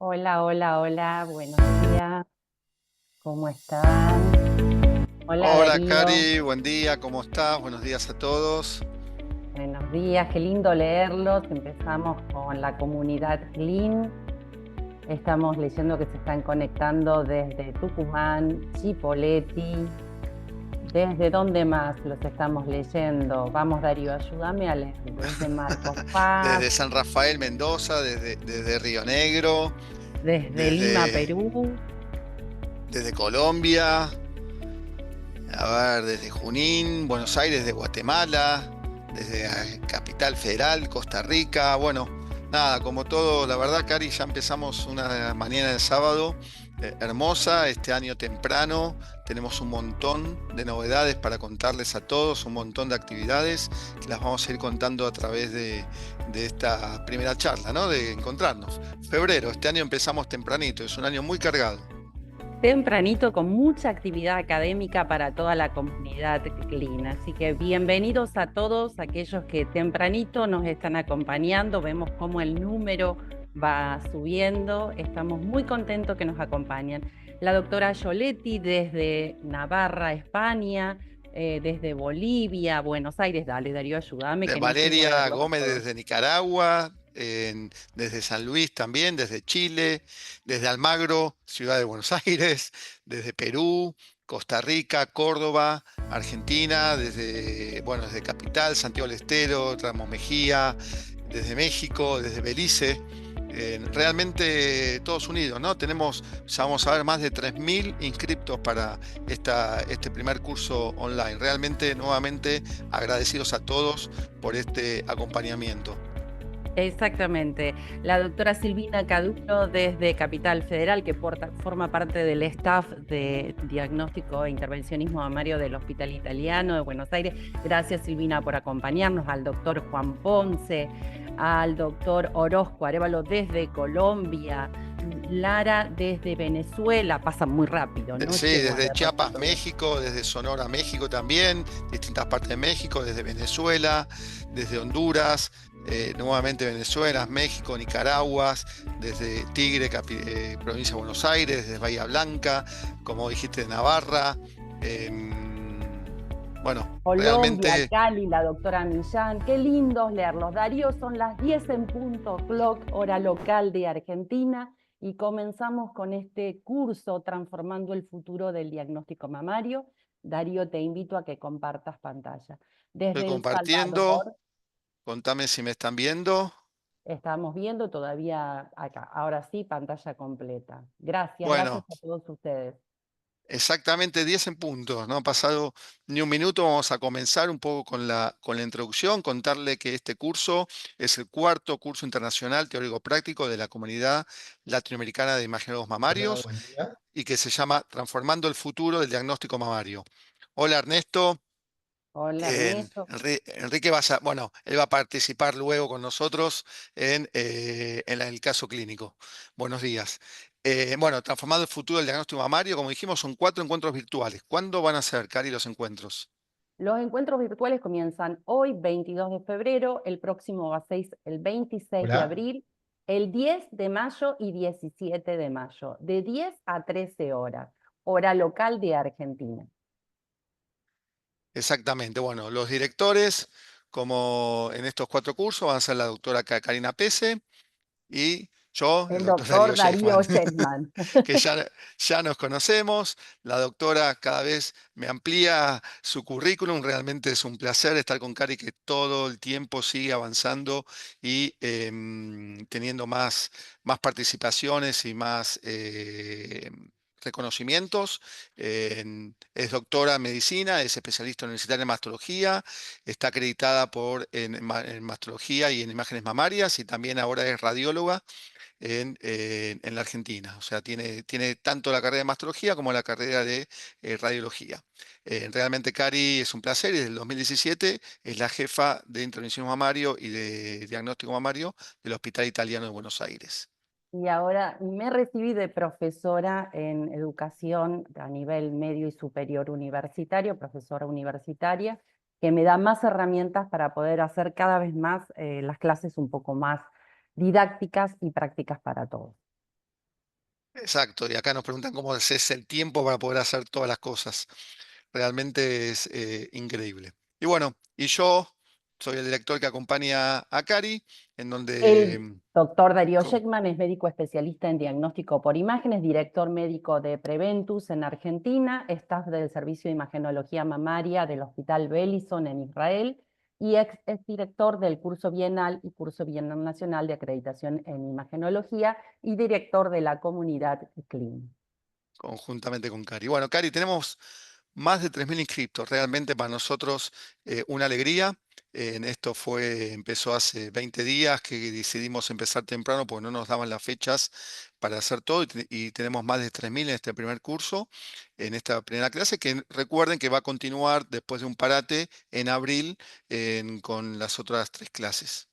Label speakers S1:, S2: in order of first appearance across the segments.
S1: Hola, hola, hola, buenos días, ¿cómo están? Hola
S2: Hola,
S1: Darío,
S2: Cari, buen día, ¿cómo estás? Buenos días a todos.
S1: buenos días, qué lindo leerlos. Empezamos con la comunidad Lean. Estamos leyendo que se están conectando desde Tucumán, Chipoleti. ¿Desde dónde más los estamos leyendo? Vamos, Darío, ayúdame a leer. Desde Marcos Paz,
S2: Desde San Rafael, Mendoza, desde Río Negro,
S1: desde Lima,
S2: desde,
S1: Perú.
S2: desde Colombia, a ver, desde Junín, Buenos Aires, de Guatemala, desde Capital Federal, Costa Rica. Bueno, nada, como todo, la verdad, Cari, ya empezamos una mañana de sábado hermosa, este año temprano. Tenemos un montón de novedades para contarles a todos, un montón de actividades que las vamos a ir contando a través de esta primera charla, ¿no? De encontrarnos. Febrero, este año empezamos tempranito, es un año muy cargado.
S1: Tempranito con mucha actividad académica para toda la comunidad Clean. Así que bienvenidos a todos aquellos que tempranito nos están acompañando. Vemos cómo el número va subiendo. Estamos muy contentos que nos acompañen. La doctora Yoletti desde Navarra, España, desde Bolivia, Buenos Aires. Dale, Darío, ayúdame
S2: De
S1: que no llego a
S2: Valeria
S1: leerlos a
S2: Gómez
S1: todos.
S2: desde Nicaragua, desde San Luis también, desde Chile, desde Almagro, Ciudad de Buenos Aires, desde Perú, Costa Rica, Córdoba, Argentina, desde Capital, Santiago del Estero, Ramos Mejía, desde México, desde Belice. Realmente todos unidos, ¿no? Ya vamos a ver, más de 3.000 inscriptos para este primer curso online. Realmente, nuevamente, agradecidos a todos por este acompañamiento.
S1: Exactamente. La doctora Silvina Cadulo desde Capital Federal, que forma parte del staff de diagnóstico e intervencionismo mamario del Hospital Italiano de Buenos Aires. Gracias, Silvina, por acompañarnos. Al doctor Juan Ponce, al doctor Orozco Arévalo desde Colombia, Lara desde Venezuela. Pasa muy rápido, no
S2: Sí,
S1: llego a
S2: desde
S1: leerlos a
S2: Chiapas,
S1: todos.
S2: México, desde Sonora, México también, distintas partes de México, desde Venezuela, desde Honduras, nuevamente Venezuela, México, Nicaragua, desde Tigre, provincia de Buenos Aires, desde Bahía Blanca, como dijiste, de Navarra. Bueno,
S1: Colombia,
S2: realmente
S1: Cali, la doctora Millán, qué lindos leerlos. Darío, son las 10 en punto, clock, hora local de Argentina, y comenzamos con este curso Transformando el futuro del diagnóstico mamario. Darío, te invito a que compartas pantalla.
S2: estoy
S1: Desde El
S2: compartiendo.
S1: Salvador,
S2: Contame si me están viendo.
S1: estamos viendo todavía acá. Ahora sí, pantalla completa. Gracias, gracias
S2: Bueno.
S1: a todos ustedes.
S2: Exactamente 10 en punto, no ha pasado ni un minuto. Vamos a comenzar un poco con la introducción, contarle que este curso es el cuarto curso internacional teórico-práctico de la Comunidad Latinoamericana de Imaginólogos
S3: Hola,
S2: Mamarios
S3: buen día.
S2: y que se llama Transformando el futuro del diagnóstico mamario. Hola Ernesto.
S1: Hola, Ernesto.
S2: Enrique bueno, él va a participar luego con nosotros en el caso clínico. Buenos días. Bueno, transformando el futuro del diagnóstico mamario, como dijimos, son 4 encuentros virtuales. ¿Cuándo van a ser, Cari, los encuentros?
S1: Los encuentros virtuales comienzan hoy, 22 de febrero, el próximo va a ser el 26 de
S3: Hola.
S1: abril, el 10 de mayo y 17 de mayo, de 10 a 13 horas, hora local de Argentina.
S2: Exactamente. Bueno, los directores, como en estos 4 cursos, van a ser la doctora Karina Pese y yo, el
S1: El
S2: doctor Darío
S1: doctor
S2: Shefman.
S1: Darío Shedman.
S2: Que ya nos conocemos. La doctora cada vez me amplía su currículum. Realmente es un placer estar con Cari, que todo el tiempo sigue avanzando y teniendo más participaciones y más reconocimientos. Es doctora en medicina, es especialista universitaria en mastología, está acreditada en mastología y en imágenes mamarias, y también ahora es radióloga en la Argentina. O sea, tiene tanto la carrera de mastología como la carrera de radiología. Realmente, Cari, es un placer, y desde el 2017 es la jefa de intervención mamario y de diagnóstico mamario del Hospital Italiano de Buenos Aires.
S1: Y ahora me recibí de profesora en educación a nivel medio y superior universitario, profesora universitaria, que me da más herramientas para poder hacer cada vez más las clases un poco más didácticas y prácticas para todos.
S2: Exacto, y acá nos preguntan cómo es el tiempo para poder hacer todas las cosas. Realmente es increíble. Y bueno, y yo soy el director que acompaña a Cari, en donde
S1: El doctor Darío
S2: con-
S1: Sheckman es médico especialista en diagnóstico por imágenes, director médico de Preventus en Argentina, staff del Servicio de Imagenología Mamaria del Hospital Bellison en Israel y ex director del curso bienal y curso bienal nacional de acreditación en imagenología y director de la comunidad CLIN.
S2: conjuntamente con Cari. Bueno, Cari, tenemos más de 3.000 inscriptos. Realmente para nosotros una alegría. Empezó hace 20 días que decidimos empezar temprano porque no nos daban las fechas para hacer todo y tenemos más de 3.000 en este primer curso, en esta primera clase, que recuerden que va a continuar después de un parate en abril con las otras 3 clases.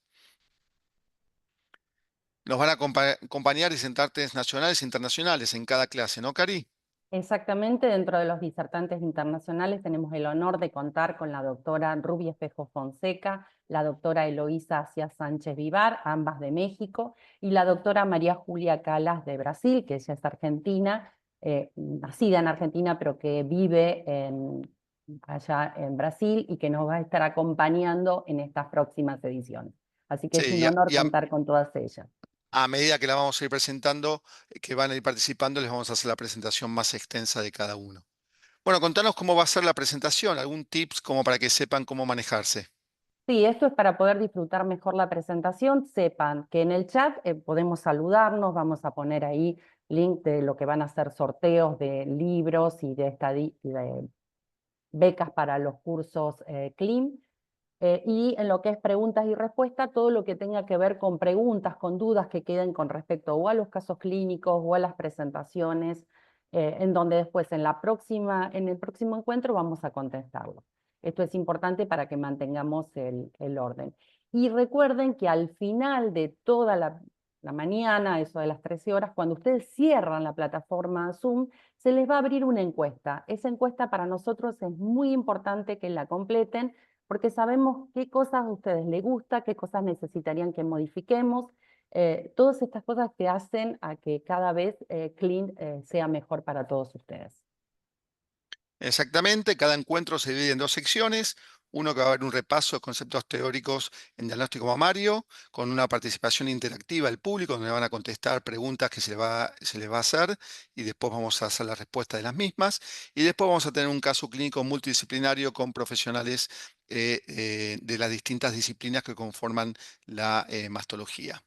S2: Nos van a acompañar disertantes nacionales e internacionales en cada clase, ¿no, Cari?
S1: Exactamente, dentro de los disertantes internacionales tenemos el honor de contar con la doctora Rubia Espejo Fonseca, la doctora Eloísa Asia Sánchez Vivar, ambas de México, y la doctora María Julia Calas de Brasil, que ella es argentina, nacida en Argentina, pero que vive allá en Brasil y que nos va a estar acompañando en estas próximas ediciones. Así que es
S2: Sí,
S1: un honor contar con todas ellas.
S2: a medida que la vamos a ir presentando, que van a ir participando, les vamos a hacer la presentación más extensa de cada uno. Bueno, contanos cómo va a ser la presentación, algún tips como para que sepan cómo manejarse.
S1: Sí, esto es para poder disfrutar mejor la presentación. Sepan que en el chat podemos saludarnos, vamos a poner ahí link de lo que van a ser sorteos de libros y de becas para los cursos CLIM. Y en lo que es preguntas y respuestas, todo lo que tenga que ver con preguntas, con dudas que queden con respecto o a los casos clínicos o a las presentaciones, en donde después en el próximo encuentro vamos a contestarlo. Esto es importante para que mantengamos el orden. Y recuerden que al final de toda la mañana, eso de las 13 horas, cuando ustedes cierran la plataforma Zoom, se les va a abrir una encuesta. Esa encuesta para nosotros es muy importante que la completen porque sabemos qué cosas a ustedes les gusta, qué cosas necesitarían que modifiquemos, todas estas cosas que hacen a que cada vez Clean sea mejor para todos ustedes.
S2: Exactamente, cada encuentro se divide en 2 secciones. Uno que va a haber un repaso de conceptos teóricos en diagnóstico mamario, con una participación interactiva del público, donde van a contestar preguntas que se les va a hacer y después vamos a hacer la respuesta de las mismas. Y después vamos a tener un caso clínico multidisciplinario con profesionales de las distintas disciplinas que conforman la mastología.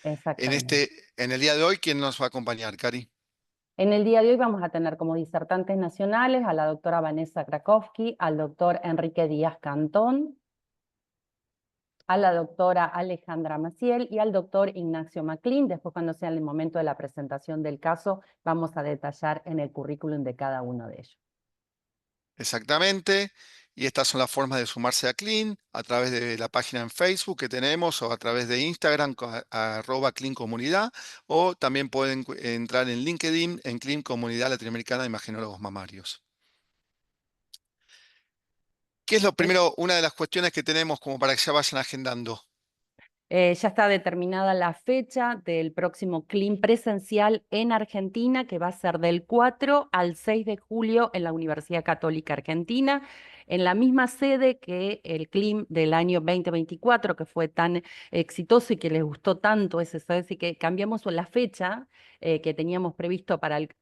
S1: Exactamente.
S2: En el día de hoy, ¿quién nos va a acompañar, Cari?
S1: En el día de hoy vamos a tener como disertantes nacionales a la doctora Vanessa Krakowski, al doctor Enrique Díaz Cantón, a la doctora Alejandra Maciel y al doctor Ignacio Maclin. Después, cuando sea el momento de la presentación del caso, vamos a detallar en el currículum de cada uno de ellos.
S2: Exactamente. Y estas son las formas de sumarse a Clean a través de la página en Facebook que tenemos o a través de Instagram @Clean Comunidad o también pueden entrar en LinkedIn en Clean Comunidad Latinoamericana de Imagenólogos Mamarios. ¿Qué es lo primero, una de las cuestiones que tenemos como para que ya vayan agendando?
S1: Ya está determinada la fecha del próximo CLIM presencial en Argentina, que va a ser del 4 al 6 de julio en la Universidad Católica Argentina, en la misma sede que el CLIM del año 2024, que fue tan exitoso y que les gustó tanto ese, ¿sabes? Y que cambiamos la fecha que teníamos previsto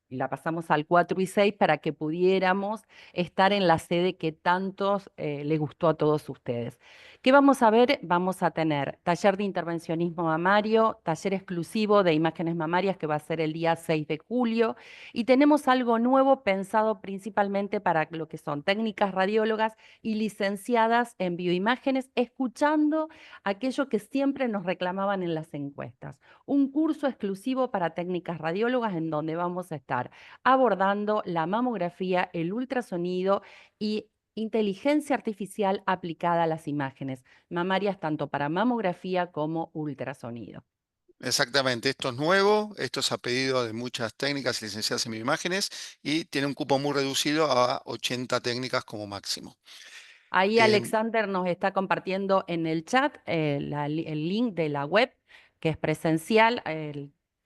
S1: la pasamos al 4 y 6 para que pudiéramos estar en la sede que tantos les gustó a todos ustedes. ¿Qué vamos a ver? Vamos a tener taller de intervencionismo mamario, taller exclusivo de imágenes mamarias que va a ser el día 6 de julio y tenemos algo nuevo pensado principalmente para lo que son técnicas radiólogas y licenciadas en bioimágenes, escuchando aquello que siempre nos reclamaban en las encuestas. Un curso exclusivo para técnicas radiólogas en donde vamos a estar abordando la mamografía, el ultrasonido y inteligencia artificial aplicada a las imágenes mamarias, tanto para mamografía como ultrasonido.
S2: Exactamente, esto es nuevo, esto es a pedido de muchas técnicas y licenciadas en bioimágenes y tiene un cupo muy reducido a 80 técnicas como máximo.
S1: Ahí
S2: Em,
S1: Alexander nos está compartiendo en el chat el link de la web, que es presencial.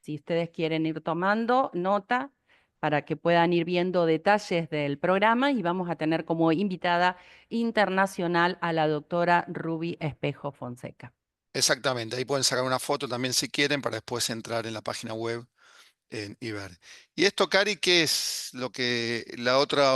S1: Si ustedes quieren ir tomando nota para que puedan ir viendo detalles del programa y vamos a tener como invitada internacional a la doctora Ruby Espejo Fonseca.
S2: Exactamente, ahí pueden sacar una foto también si quieren para después entrar en la página web y ver. Y esto, Cari, ¿qué es la otra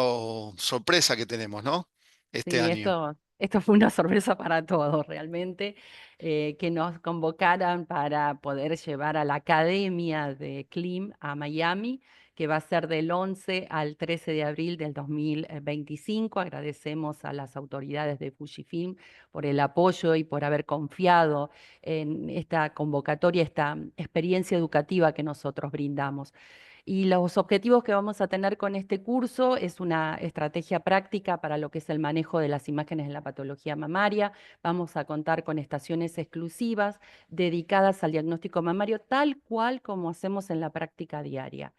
S2: sorpresa que tenemos, ¿no? Este
S1: Sí,
S2: año.
S1: esto fue una sorpresa para todos realmente, que nos convocaran para poder llevar a la Academia de CLIM a Miami, que va a ser del 11 al 13 de abril del 2025. Agradecemos a las autoridades de Fujifilm por el apoyo y por haber confiado en esta convocatoria, esta experiencia educativa que nosotros brindamos. Y los objetivos que vamos a tener con este curso es una estrategia práctica para lo que es el manejo de las imágenes en la patología mamaria. Vamos a contar con estaciones exclusivas dedicadas al diagnóstico mamario, tal cual como hacemos en la práctica diaria.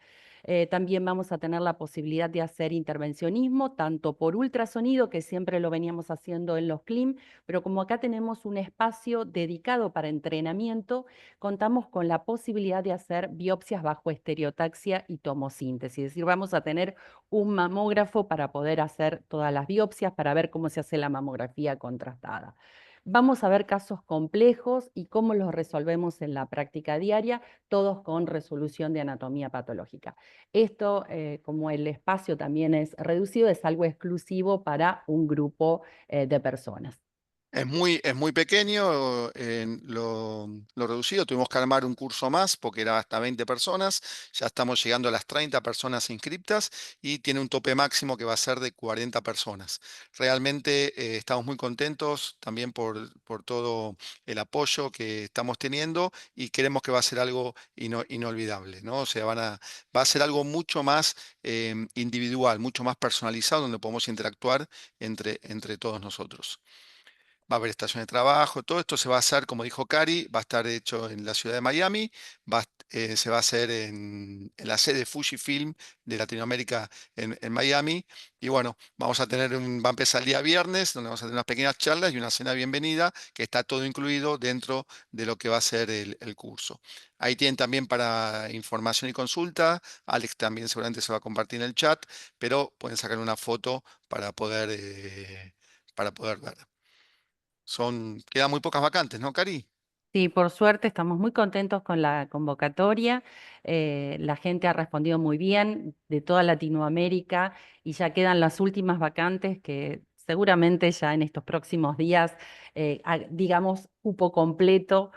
S1: También vamos a tener la posibilidad de hacer intervencionismo, tanto por ultrasonido, que siempre lo veníamos haciendo en los CLIM, pero como acá tenemos un espacio dedicado para entrenamiento, contamos con la posibilidad de hacer biopsias bajo estereotaxia y tomosíntesis. Es decir, vamos a tener un mamógrafo para poder hacer todas las biopsias, para ver cómo se hace la mamografía contrastada. Vamos a ver casos complejos y cómo los resolvemos en la práctica diaria, todos con resolución de anatomía patológica. Esto, como el espacio también es reducido, es algo exclusivo para un grupo de personas.
S2: Es muy pequeño lo reducido. Tuvimos que armar un curso más porque era hasta 20 personas. Ya estamos llegando a las 30 personas inscriptas y tiene un tope máximo que va a ser de 40 personas. Realmente estamos muy contentos también por todo el apoyo que estamos teniendo y creemos que va a ser algo inolvidable, ¿no? O sea, va a ser algo mucho más individual, mucho más personalizado, donde podemos interactuar entre todos nosotros. Va a haber estaciones de trabajo, todo esto se va a hacer, como dijo Cari, va a estar hecho en la ciudad de Miami, se va a hacer en la sede Fujifilm de Latinoamérica en Miami. Y bueno, va a empezar el día viernes, donde vamos a tener unas pequeñas charlas y una cena de bienvenida, que está todo incluido dentro de lo que va a ser el curso. Ahí tienen también para información y consulta. Alex también seguramente se va a compartir en el chat, pero pueden sacar una foto para poder ver. Quedan muy pocas vacantes, ¿no, Cari?
S1: Sí, por suerte estamos muy contentos con la convocatoria. La gente ha respondido muy bien de toda Latinoamérica y ya quedan las últimas vacantes que seguramente ya en estos próximos días, digamos, cupo completo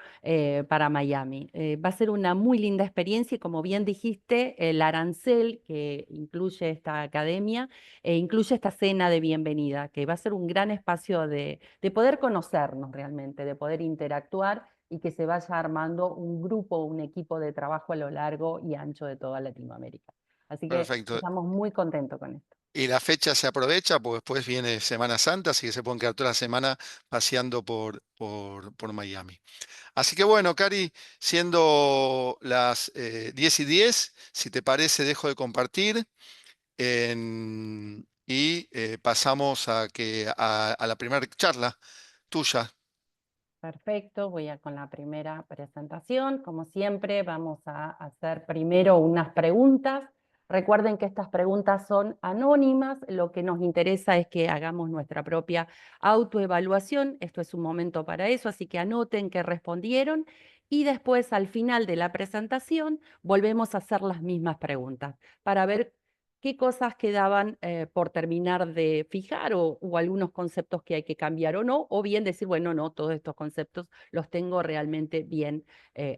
S1: para Miami. Va a ser una muy linda experiencia y como bien dijiste, el arancel que incluye esta academia, incluye esta cena de bienvenida, que va a ser un gran espacio de poder conocernos realmente, de poder interactuar y que se vaya armando un grupo, un equipo de trabajo a lo largo y ancho de toda Latinoamérica. Así que
S2: Perfecto.
S1: estamos muy contentos con esto.
S2: Y la fecha se aprovecha porque después viene Semana Santa, así que se pueden quedar toda la semana paseando por Miami. Así que bueno, Cari, siendo las 10:10, si te parece, dejo de compartir y pasamos a la primera charla tuya.
S1: Perfecto, con la primera presentación. Como siempre, vamos a hacer primero unas preguntas. Recuerden que estas preguntas son anónimas. Lo que nos interesa es que hagamos nuestra propia autoevaluación. Esto es un momento para eso, así que anoten que respondieron y después, al final de la presentación, volvemos a hacer las mismas preguntas para ver qué cosas quedaban por terminar de fijar o algunos conceptos que hay que cambiar o no, o bien decir, bueno, no, todos estos conceptos los tengo realmente bien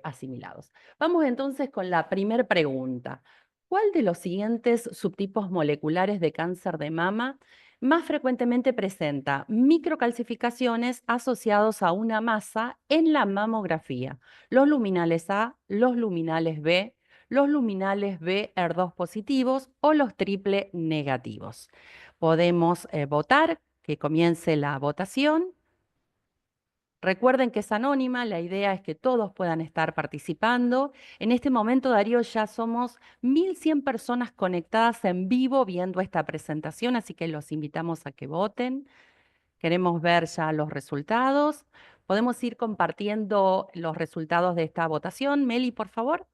S1: asimilados. Vamos entonces con la primera pregunta. ¿Cuál de los siguientes subtipos moleculares de cáncer de mama más frecuentemente presenta microcalcificaciones asociados a una masa en la mamografía? Los luminales A, los luminales B, los luminales B HER2 positivos o los triple negativos. Podemos votar, que comience la votación. Recuerden que es anónima, la idea es que todos puedan estar participando. En este momento, Darío, ya somos 1.100 personas conectadas en vivo viendo esta presentación, así que los invitamos a que voten. Queremos ver ya los resultados. Podemos ir compartiendo los resultados de esta votación. Meli, por favor.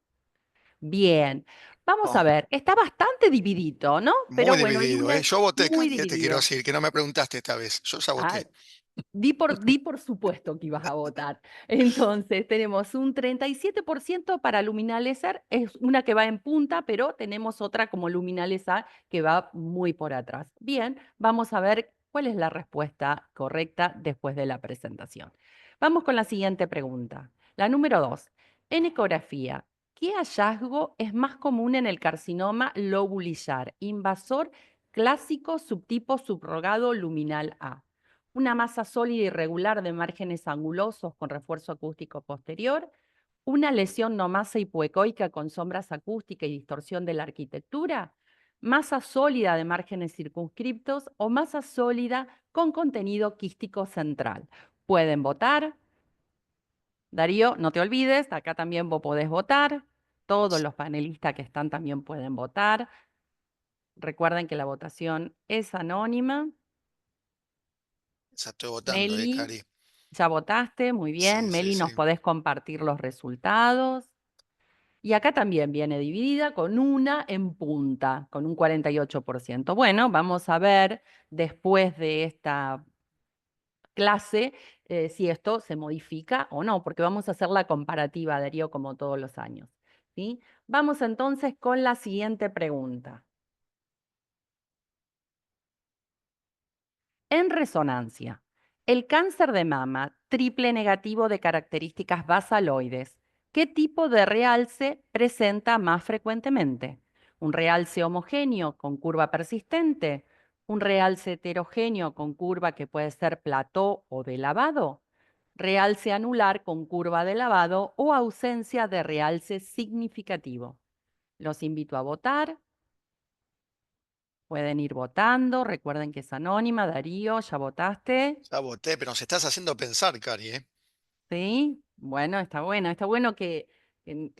S1: Bien, vamos a
S2: Oh,
S1: ver, está bastante dividido, ¿no? Pero
S2: muy
S1: bueno,
S2: dividido, ¿eh? Yo voté,
S1: muy
S2: Cari, te quiero
S1: dividido.
S2: decir, que no me preguntaste esta vez. Yo ya
S1: Ah,
S2: voté.
S1: di por supuesto que ibas a votar. Entonces, tenemos un 37% para luminalizar, es una que va en punta, pero tenemos otra como luminalizar que va muy por atrás. Bien, vamos a ver cuál es la respuesta correcta después de la presentación. Vamos con la siguiente pregunta. La número 2. En ecografía, ¿qué hallazgo es más común en el carcinoma lobulillar? Invasor clásico subtipo subrogado luminal A. Una masa sólida irregular de márgenes angulosos con refuerzo acústico posterior, una lesión no masa hipoecoica con sombras acústicas y distorsión de la arquitectura, masa sólida de márgenes circunscriptos o masa sólida con contenido quístico central. Pueden votar. Darío, no te olvides, acá también vos podés votar. Todos los panelistas que están también pueden votar. Recuerden que la votación es anónima.
S2: Ya estoy votando,
S1: Meli,
S2: Cari.
S1: ya votaste, muy bien.
S2: Sí, sí,
S1: Meli, nos
S2: sí.
S1: podés compartir los resultados. Y acá también viene dividida con una en punta, con un 48%. Bueno, vamos a ver después de esta clase si esto se modifica o no, porque vamos a hacer la comparativa, Darío, como todos los años. ¿Sí? Vamos entonces con la siguiente pregunta. En resonancia, el cáncer de mama triple negativo de características basaloides, ¿qué tipo de realce presenta más frecuentemente? ¿Un realce homogéneo con curva persistente? ¿Un realce heterogéneo con curva que puede ser plató o de lavado? ¿Realce anular con curva de lavado o ausencia de realce significativo? Los invito a votar. Pueden ir votando. Recuerden que es anónima. Darío, ¿ya votaste?
S2: Ya voté, pero nos estás haciendo pensar, Cari, ¿eh?
S1: Sí, bueno, está bueno. Está bueno que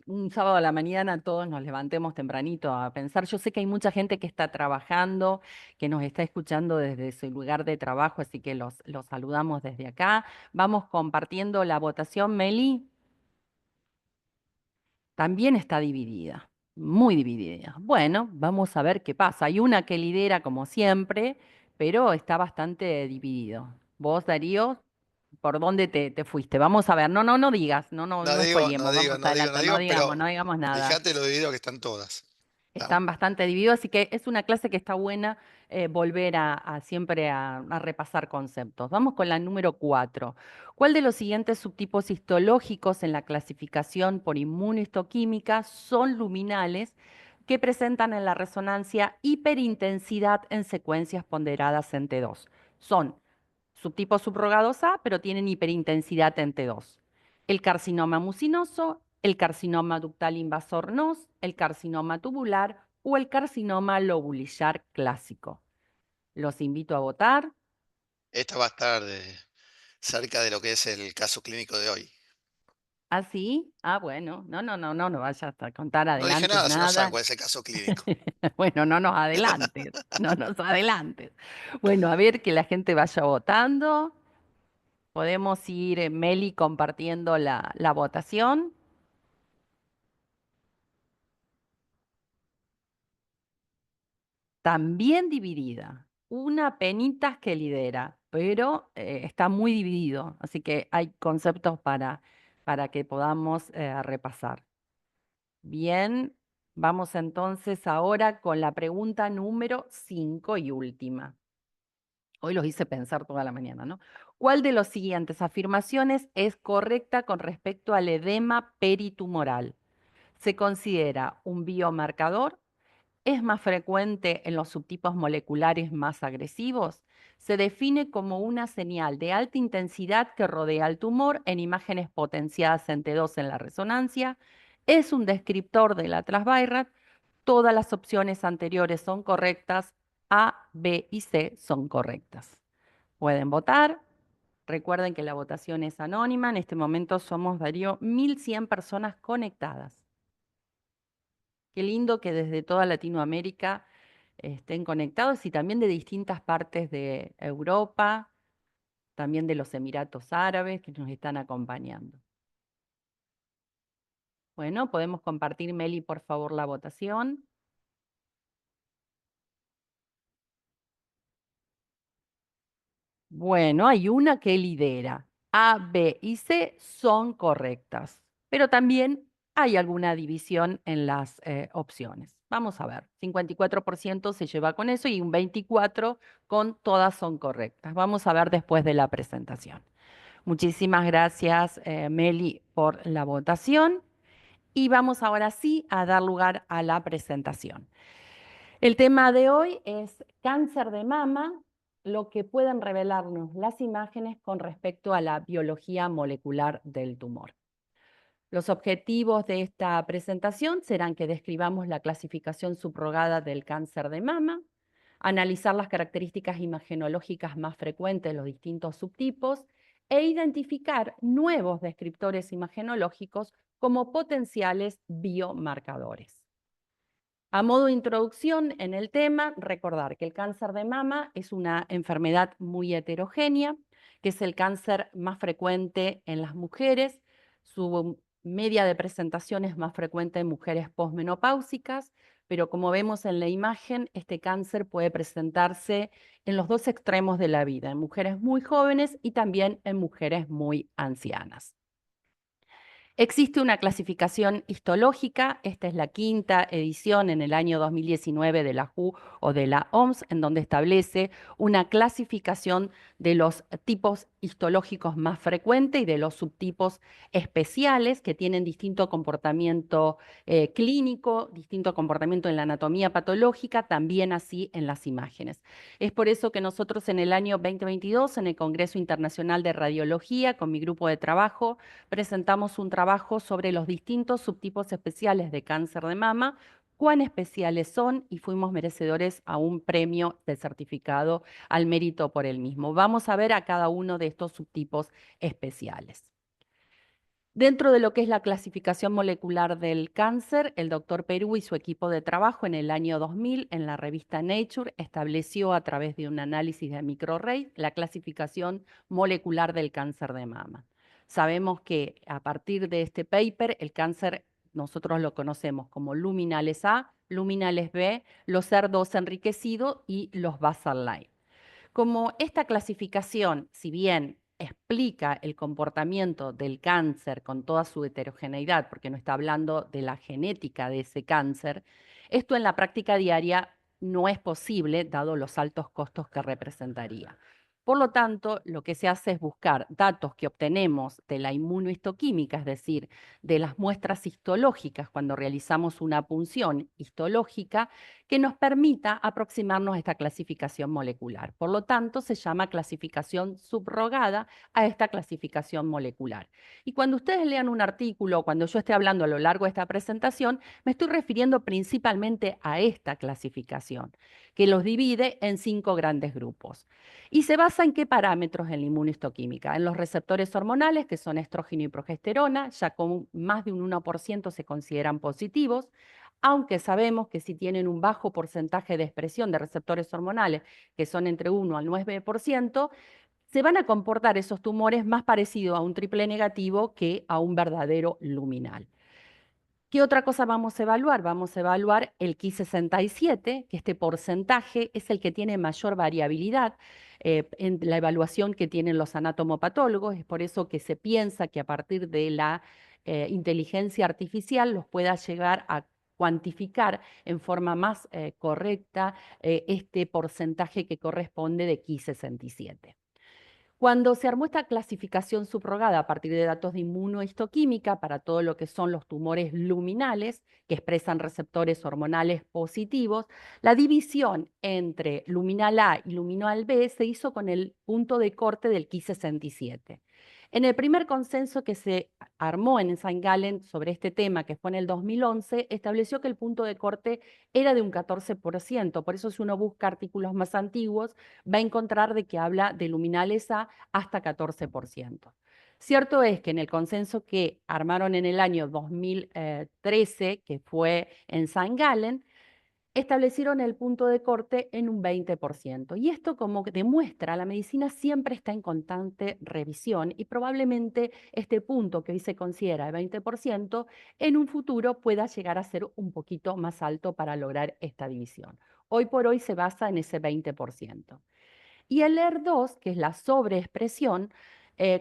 S1: un sábado a la mañana todos nos levantemos tempranito a pensar. Yo sé que hay mucha gente que está trabajando, que nos está escuchando desde su lugar de trabajo, así que los saludamos desde acá. Vamos compartiendo la votación, Meli. También está dividida, muy dividida. Bueno, vamos a ver qué pasa. Hay una que lidera como siempre, pero está bastante dividido. Vos, Darío, ¿por dónde te fuiste? Vamos a ver. No, no, no digas, no, no,
S2: No
S1: no
S2: digo, no
S1: spoilemos,
S2: digo,
S1: vamos
S2: no digo, no
S1: adelante, no
S2: digo,
S1: digamos,
S2: pero
S1: no digamos nada.
S2: fíjate lo dividido que están todas. ¿Está?
S1: Están bastante divididos, así que es una clase que está buena volver a siempre a repasar conceptos. Vamos con la número 4. ¿Cuál de los siguientes subtipos histológicos en la clasificación por inmunohistoquímica son luminales que presentan en la resonancia hiperintensidad en secuencias ponderadas en T2? Son subtipos subrogados A, pero tienen hiperintensidad en T2. El carcinoma mucinoso, el carcinoma ductal invasor NOS, el carcinoma tubular o el carcinoma lobulillar clásico. Los invito a votar.
S2: Esta va a estar cerca de lo que es el caso clínico de hoy.
S1: ¿Ah, sí? Ah, bueno. No, no, no, no, no vayas a contar
S2: No dije
S1: adelantes
S2: nada si no saben
S1: nada.
S2: cuál es el caso clínico.
S1: Bueno, no nos adelantes, no nos adelantes. Bueno, a ver que la gente vaya votando. Podemos ir, Meli, compartiendo la votación. También dividida. Una penitas que lidera, pero está muy dividido, así que hay conceptos para que podamos repasar. Bien, vamos entonces ahora con la pregunta número 5 y última. Hoy los hice pensar toda la mañana, ¿no? ¿Cuál de las siguientes afirmaciones es correcta con respecto al edema peritumoral? ¿Se considera un biomarcador? ¿Es más frecuente en los subtipos moleculares más agresivos? Se define como una señal de alta intensidad que rodea al tumor en imágenes potenciadas en T2 en la resonancia. Es un descriptor del Atlas Bayrat. Todas las opciones anteriores son correctas. A, B y C son correctas. Pueden votar. Recuerden que la votación es anónima. En este momento somos, Darío, 1.100 personas conectadas. Qué lindo que desde toda Latinoamérica estén conectados y también de distintas partes de Europa, también de los Emiratos Árabes que nos están acompañando. Bueno, podemos compartir, Meli, por favor, la votación. Bueno, hay una que lidera. A, B y C son correctas, pero también hay alguna división en las opciones. Vamos a ver, 54% se lleva con eso y un 24% con todas son correctas. Vamos a ver después de la presentación. Muchísimas gracias, Meli, por la votación. Y vamos ahora sí a dar lugar a la presentación. El tema de hoy es cáncer de mama, lo que pueden revelarnos las imágenes con respecto a la biología molecular del tumor. Los objetivos de esta presentación serán que describamos la clasificación subrogada del cáncer de mama, analizar las características imagenológicas más frecuentes de los distintos subtipos e identificar nuevos descriptores imagenológicos como potenciales biomarcadores. A modo de introducción en el tema, recordar que el cáncer de mama es una enfermedad muy heterogénea, que es el cáncer más frecuente en las mujeres. Su media de presentación es más frecuente en mujeres posmenopáusicas, pero como vemos en la imagen, este cáncer puede presentarse en los dos extremos de la vida, en mujeres muy jóvenes y también en mujeres muy ancianas. Existe una clasificación histológica, esta es la quinta edición en el año 2019 de la WHO o de la OMS, en donde establece una clasificación de los tipos histológicos más frecuentes y de los subtipos especiales que tienen distinto comportamiento clínico, distinto comportamiento en la anatomía patológica, también así en las imágenes. Es por eso que nosotros en el año 2022, en el Congreso Internacional de Radiología, con mi grupo de trabajo, presentamos un trabajo sobre los distintos subtipos especiales de cáncer de mama, cuán especiales son y fuimos merecedores a un premio de certificado al mérito por el mismo. Vamos a ver a cada uno de estos subtipos especiales. Dentro de lo que es la clasificación molecular del cáncer, el doctor Perú y su equipo de trabajo en el año 2000 en la revista Nature estableció a través de un análisis de microarray la clasificación molecular del cáncer de mama. Sabemos que a partir de este paper el cáncer nosotros lo conocemos como luminales A, luminales B, los SER2 enriquecidos y los basal line. Como esta clasificación, si bien explica el comportamiento del cáncer con toda su heterogeneidad, porque no está hablando de la genética de ese cáncer, esto en la práctica diaria no es posible dado los altos costos que representaría. Por lo tanto, lo que se hace es buscar datos que obtenemos de la inmunohistoquímica, es decir, de las muestras histológicas cuando realizamos una punción histológica, que nos permita aproximarnos a esta clasificación molecular. Por lo tanto, se llama clasificación subrogada a esta clasificación molecular. Y cuando ustedes lean un artículo, cuando yo esté hablando a lo largo de esta presentación, me estoy refiriendo principalmente a esta clasificación, que los divide en 5 grandes grupos. ¿Y se basa en qué parámetros en la inmunohistoquímica? En los receptores hormonales, que son estrógeno y progesterona, ya con más de un 1% se consideran positivos, aunque sabemos que si tienen un bajo porcentaje de expresión de receptores hormonales, que son entre 1 al 9%, se van a comportar esos tumores más parecidos a un triple negativo que a un verdadero luminal. ¿Qué otra cosa vamos a evaluar? Vamos a evaluar el Ki67, que este porcentaje es el que tiene mayor variabilidad en la evaluación que tienen los anatomopatólogos. Es por eso que se piensa que a partir de la inteligencia artificial los pueda llegar a cuantificar en forma más correcta este porcentaje que corresponde de Ki67. Cuando se armó esta clasificación subrogada a partir de datos de inmunohistoquímica para todo lo que son los tumores luminales, que expresan receptores hormonales positivos, la división entre luminal A y luminal B se hizo con el punto de corte del Ki67. En el primer consenso que se armó en St. Gallen sobre este tema, que fue en el 2011, estableció que el punto de corte era de un 14%. Por eso si uno busca artículos más antiguos, va a encontrar de que habla de luminales A hasta 14%. Cierto es que en el consenso que armaron en el año 2013, que fue en St. Gallen, establecieron el punto de corte en un 20%. Y esto como que demuestra, la medicina siempre está en constante revisión y probablemente este punto que hoy se considera el 20% en un futuro pueda llegar a ser un poquito más alto para lograr esta división. Hoy por hoy se basa en ese 20%. Y el ER2, que es la sobreexpresión,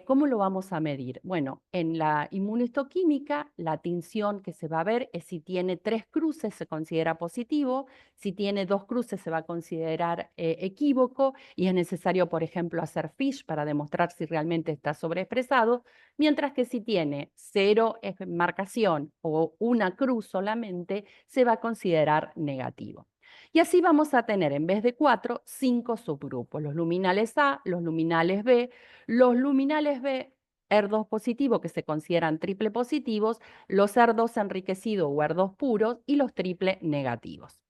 S1: ¿cómo lo vamos a medir? Bueno, en la inmunohistoquímica, la tinción que se va a ver es si tiene 3 cruces, se considera positivo, si tiene 2 cruces, se va a considerar equívoco y es necesario, por ejemplo, hacer FISH para demostrar si realmente está sobreexpresado, mientras que si tiene 0 marcación o una cruz solamente, se va a considerar negativo. Y así vamos a tener, en vez de 4, 5 subgrupos. Los luminales A, los luminales B, los luminales B, ER2 positivo, que se consideran triple positivos, los ER2 enriquecidos o ER2 puros y los triple negativos.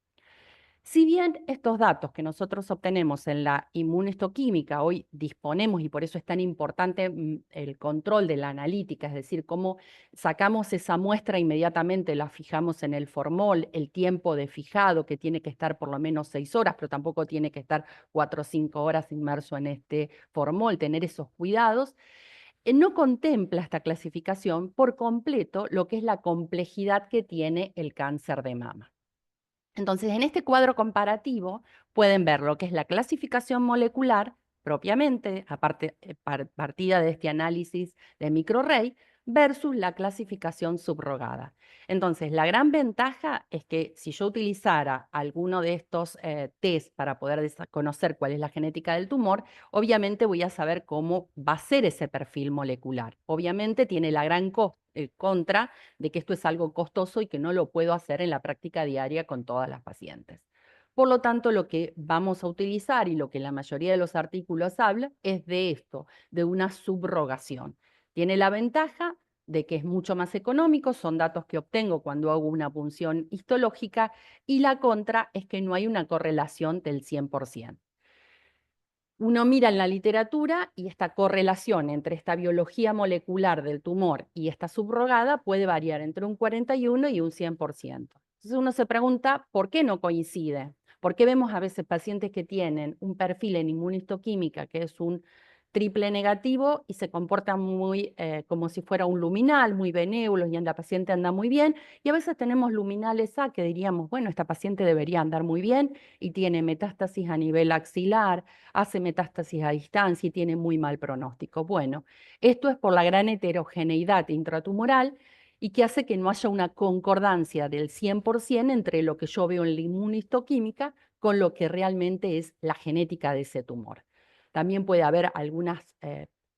S1: Si bien estos datos que nosotros obtenemos en la inmunohistoquímica hoy disponemos, y por eso es tan importante el control de la analítica, es decir, cómo sacamos esa muestra inmediatamente, la fijamos en el formol, el tiempo de fijado, que tiene que estar por lo menos 6 horas, pero tampoco tiene que estar 4 o 5 horas inmerso en este formol, tener esos cuidados, no contempla esta clasificación por completo lo que es la complejidad que tiene el cáncer de mama. Entonces, en este cuadro comparativo pueden ver lo que es la clasificación molecular propiamente, aparte, partida de este análisis de microarray, versus la clasificación subrogada. Entonces, la gran ventaja es que si yo utilizara alguno de estos test para poder conocer cuál es la genética del tumor, obviamente voy a saber cómo va a ser ese perfil molecular. Obviamente tiene la gran contra de que esto es algo costoso y que no lo puedo hacer en la práctica diaria con todas las pacientes. Por lo tanto, lo que vamos a utilizar y lo que la mayoría de los artículos habla es de esto, de una subrogación. Tiene la ventaja de que es mucho más económico, son datos que obtengo cuando hago una punción histológica, y la contra es que no hay una correlación del 100%. Uno mira en la literatura y esta correlación entre esta biología molecular del tumor y esta subrogada puede variar entre un 41 y un 100%. Entonces uno se pregunta, ¿por qué no coincide? ¿Por qué vemos a veces pacientes que tienen un perfil en inmunistoquímica que es un triple negativo y se comportan muy como si fuera un luminal, muy benévolos y la paciente anda muy bien? Y a veces tenemos luminales A que diríamos, bueno, esta paciente debería andar muy bien y tiene metástasis a nivel axilar, hace metástasis a distancia y tiene muy mal pronóstico. Bueno, esto es por la gran heterogeneidad intratumoral y que hace que no haya una concordancia del 100% entre lo que yo veo en la inmunistoquímica con lo que realmente es la genética de ese tumor. También puede haber algunos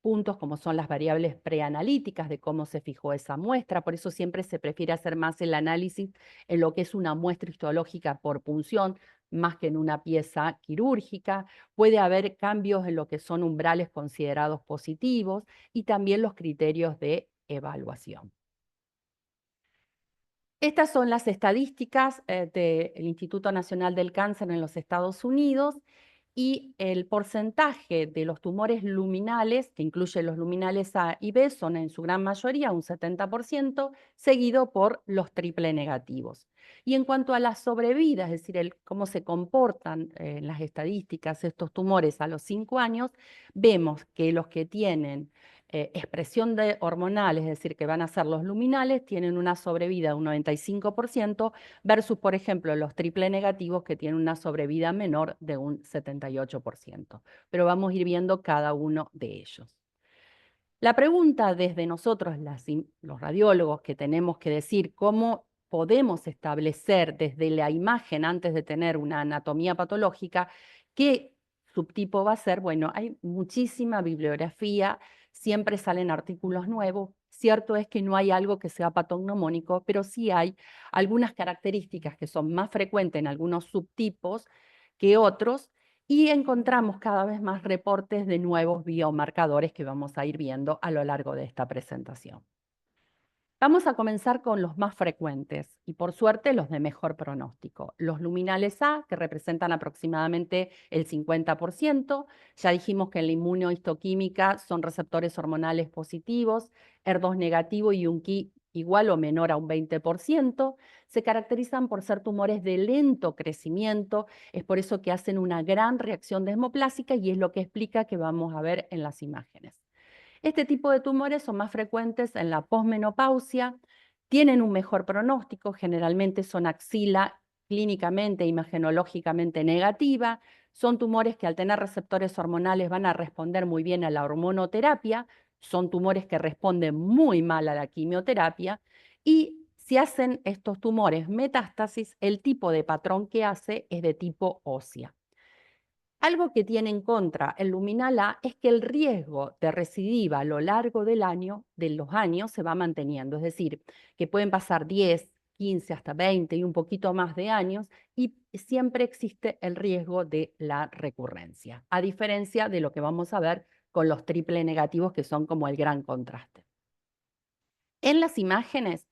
S1: puntos como son las variables preanalíticas de cómo se fijó esa muestra, por eso siempre se prefiere hacer más el análisis en lo que es una muestra histológica por punción, más que en una pieza quirúrgica. Puede haber cambios en lo que son umbrales considerados positivos y también los criterios de evaluación. Estas son las estadísticas del Instituto Nacional del Cáncer en los Estados Unidos y el porcentaje de los tumores luminales, que incluye los luminales A y B, son en su gran mayoría un 70%, seguido por los triple negativos. Y en cuanto a la sobrevida, es decir, cómo se comportan en las estadísticas estos tumores a los 5 años, vemos que los que tienen expresión de hormonal, es decir, que van a ser los luminales, tienen una sobrevida de un 95% versus, por ejemplo, los triple negativos que tienen una sobrevida menor de un 78%. Pero vamos a ir viendo cada uno de ellos. La pregunta desde nosotros, los radiólogos, que tenemos que decir cómo podemos establecer desde la imagen antes de tener una anatomía patológica qué subtipo va a ser. Bueno, hay muchísima bibliografía, siempre salen artículos nuevos. Cierto es que no hay algo que sea patognomónico, pero sí hay algunas características que son más frecuentes en algunos subtipos que otros, y encontramos cada vez más reportes de nuevos biomarcadores que vamos a ir viendo a lo largo de esta presentación. Vamos a comenzar con los más frecuentes y por suerte los de mejor pronóstico. Los luminales A, que representan aproximadamente el 50%. Ya dijimos que en la inmunohistoquímica son receptores hormonales positivos, ER2 negativo y un igual o menor a un 20%, se caracterizan por ser tumores de lento crecimiento, es por eso que hacen una gran reacción desmoplásica y es lo que explica que vamos a ver en las imágenes. Este tipo de tumores son más frecuentes en la posmenopausia, tienen un mejor pronóstico, generalmente son axila clínicamente, imagenológicamente negativa, son tumores que al tener receptores hormonales van a responder muy bien a la hormonoterapia, son tumores que responden muy mal a la quimioterapia y si hacen estos tumores metástasis, el tipo de patrón que hace es de tipo ósea. Algo que tiene en contra el luminal A es que el riesgo de recidiva a lo largo del año, de los años, se va manteniendo. Es decir, que pueden pasar 10, 15, hasta 20 y un poquito más de años y siempre existe el riesgo de la recurrencia, a diferencia de lo que vamos a ver con los triple negativos que son como el gran contraste. En las imágenes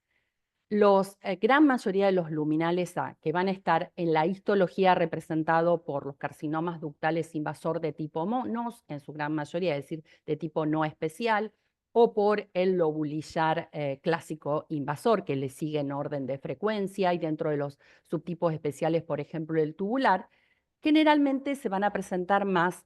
S1: gran mayoría de los luminales A, que van a estar en la histología representado por los carcinomas ductales invasor de tipo NOS, en su gran mayoría, es decir, de tipo no especial, o por el lobulillar clásico invasor, que le sigue en orden de frecuencia, y dentro de los subtipos especiales, por ejemplo, el tubular, generalmente se van a presentar más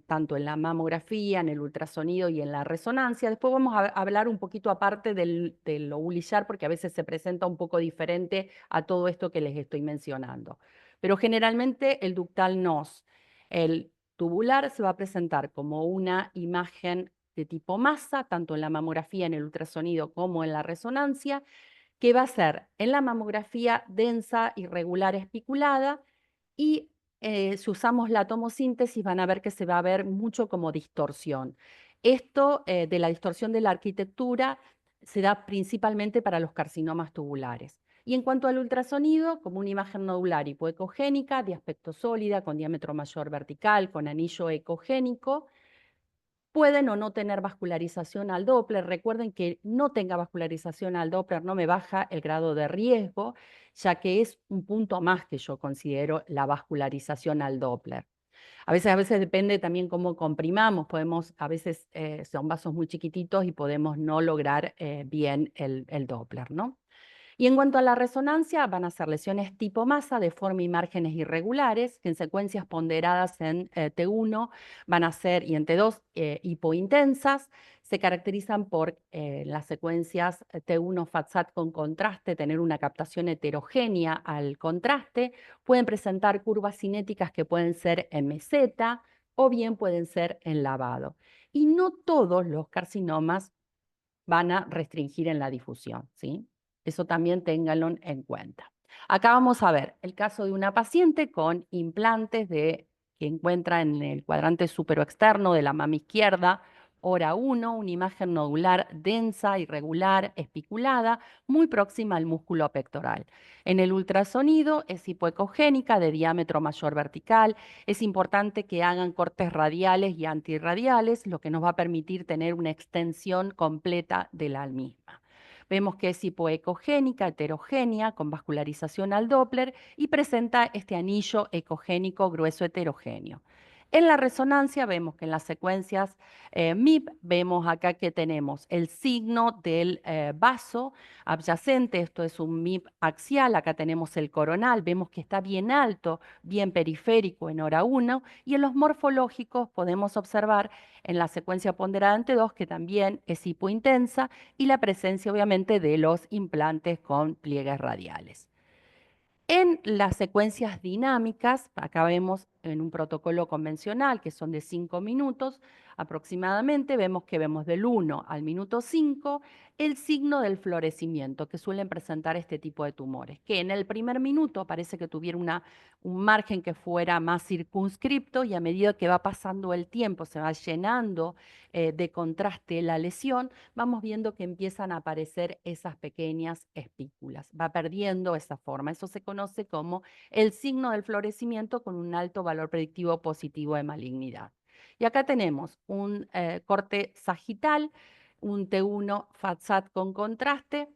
S1: tanto en la mamografía, en el ultrasonido y en la resonancia. Después vamos a hablar un poquito aparte del lobulillar, porque a veces se presenta un poco diferente a todo esto que les estoy mencionando. Pero generalmente el ductal NOS, el tubular, se va a presentar como una imagen de tipo masa, tanto en la mamografía, en el ultrasonido como en la resonancia, que va a ser en la mamografía densa, irregular, espiculada, y si usamos la tomosíntesis van a ver que se va a ver mucho como distorsión. Esto de la distorsión de la arquitectura se da principalmente para los carcinomas tubulares. Y en cuanto al ultrasonido, como una imagen nodular hipoecogénica, de aspecto sólida, con diámetro mayor vertical, con anillo ecogénico, pueden o no tener vascularización al Doppler. Recuerden que no tenga vascularización al Doppler no me baja el grado de riesgo, ya que es un punto más que yo considero la vascularización al Doppler. A veces depende también cómo comprimamos, podemos, a veces son vasos muy chiquititos y podemos no lograr bien el Doppler, ¿no? Y en cuanto a la resonancia, van a ser lesiones tipo masa de forma y márgenes irregulares, que en secuencias ponderadas en T1 van a ser, y en T2 hipointensas, se caracterizan por las secuencias T1 FATSAT con contraste, tener una captación heterogénea al contraste, pueden presentar curvas cinéticas que pueden ser en meseta o bien pueden ser en lavado. Y no todos los carcinomas van a restringir en la difusión, ¿sí? Eso también ténganlo en cuenta. Acá vamos a ver el caso de una paciente con implantes que encuentra en el cuadrante superoexterno de la mama izquierda, hora 1, una imagen nodular densa, irregular, espiculada, muy próxima al músculo pectoral. En el ultrasonido es hipoecogénica, de diámetro mayor vertical. Es importante que hagan cortes radiales y antirradiales, lo que nos va a permitir tener una extensión completa de la misma. Vemos que es hipoecogénica, heterogénea, con vascularización al Doppler y presenta este anillo ecogénico grueso heterogéneo. En la resonancia vemos que en las secuencias MIP vemos acá que tenemos el signo del vaso adyacente, esto es un MIP axial, acá tenemos el coronal, vemos que está bien alto, bien periférico en hora 1, y en los morfológicos podemos observar en la secuencia ponderada ante 2 que también es hipointensa y la presencia obviamente de los implantes con pliegues radiales. En las secuencias dinámicas, acá vemos en un protocolo convencional que son de 5 minutos aproximadamente, vemos que vemos del 1 al minuto 5 el signo del florecimiento que suelen presentar este tipo de tumores, que en el primer minuto parece que tuviera un margen que fuera más circunscripto y a medida que va pasando el tiempo, se va llenando de contraste la lesión, vamos viendo que empiezan a aparecer esas pequeñas espículas, va perdiendo esa forma. Eso se conoce como el signo del florecimiento con un alto valor predictivo positivo de malignidad. Y acá tenemos un corte sagital, un T1 FATSAT con contraste,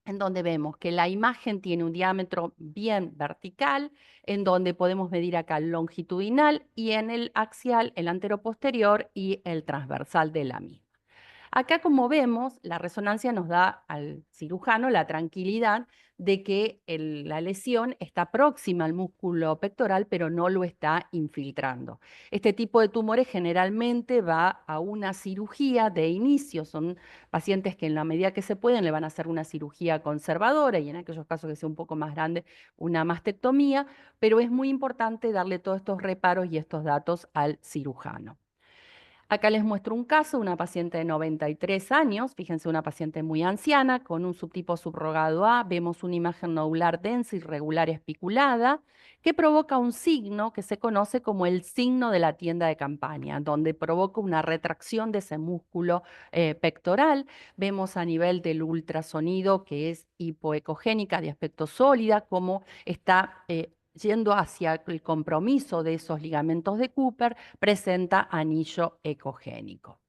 S1: en donde vemos que la imagen tiene un diámetro bien vertical, en donde podemos medir acá el longitudinal y en el axial, el anteroposterior y el transversal de la misma. Acá, como vemos, la resonancia nos da al cirujano la tranquilidad de que la lesión está próxima al músculo pectoral, pero no lo está infiltrando. Este tipo de tumores generalmente va a una cirugía de inicio. Son pacientes que en la medida que se pueden le van a hacer una cirugía conservadora y en aquellos casos que sea un poco más grande, una mastectomía, pero es muy importante darle todos estos reparos y estos datos al cirujano. Acá les muestro un caso, una paciente de 93 años, fíjense, una paciente muy anciana, con un subtipo subrogado A, vemos una imagen nodular densa, irregular, espiculada, que provoca un signo que se conoce como el signo de la tienda de campaña, donde provoca una retracción de ese músculo pectoral. Vemos a nivel del ultrasonido, que es hipoecogénica, de aspecto sólida, cómo está yendo hacia el compromiso de esos ligamentos de Cooper, presenta anillo ecogénico.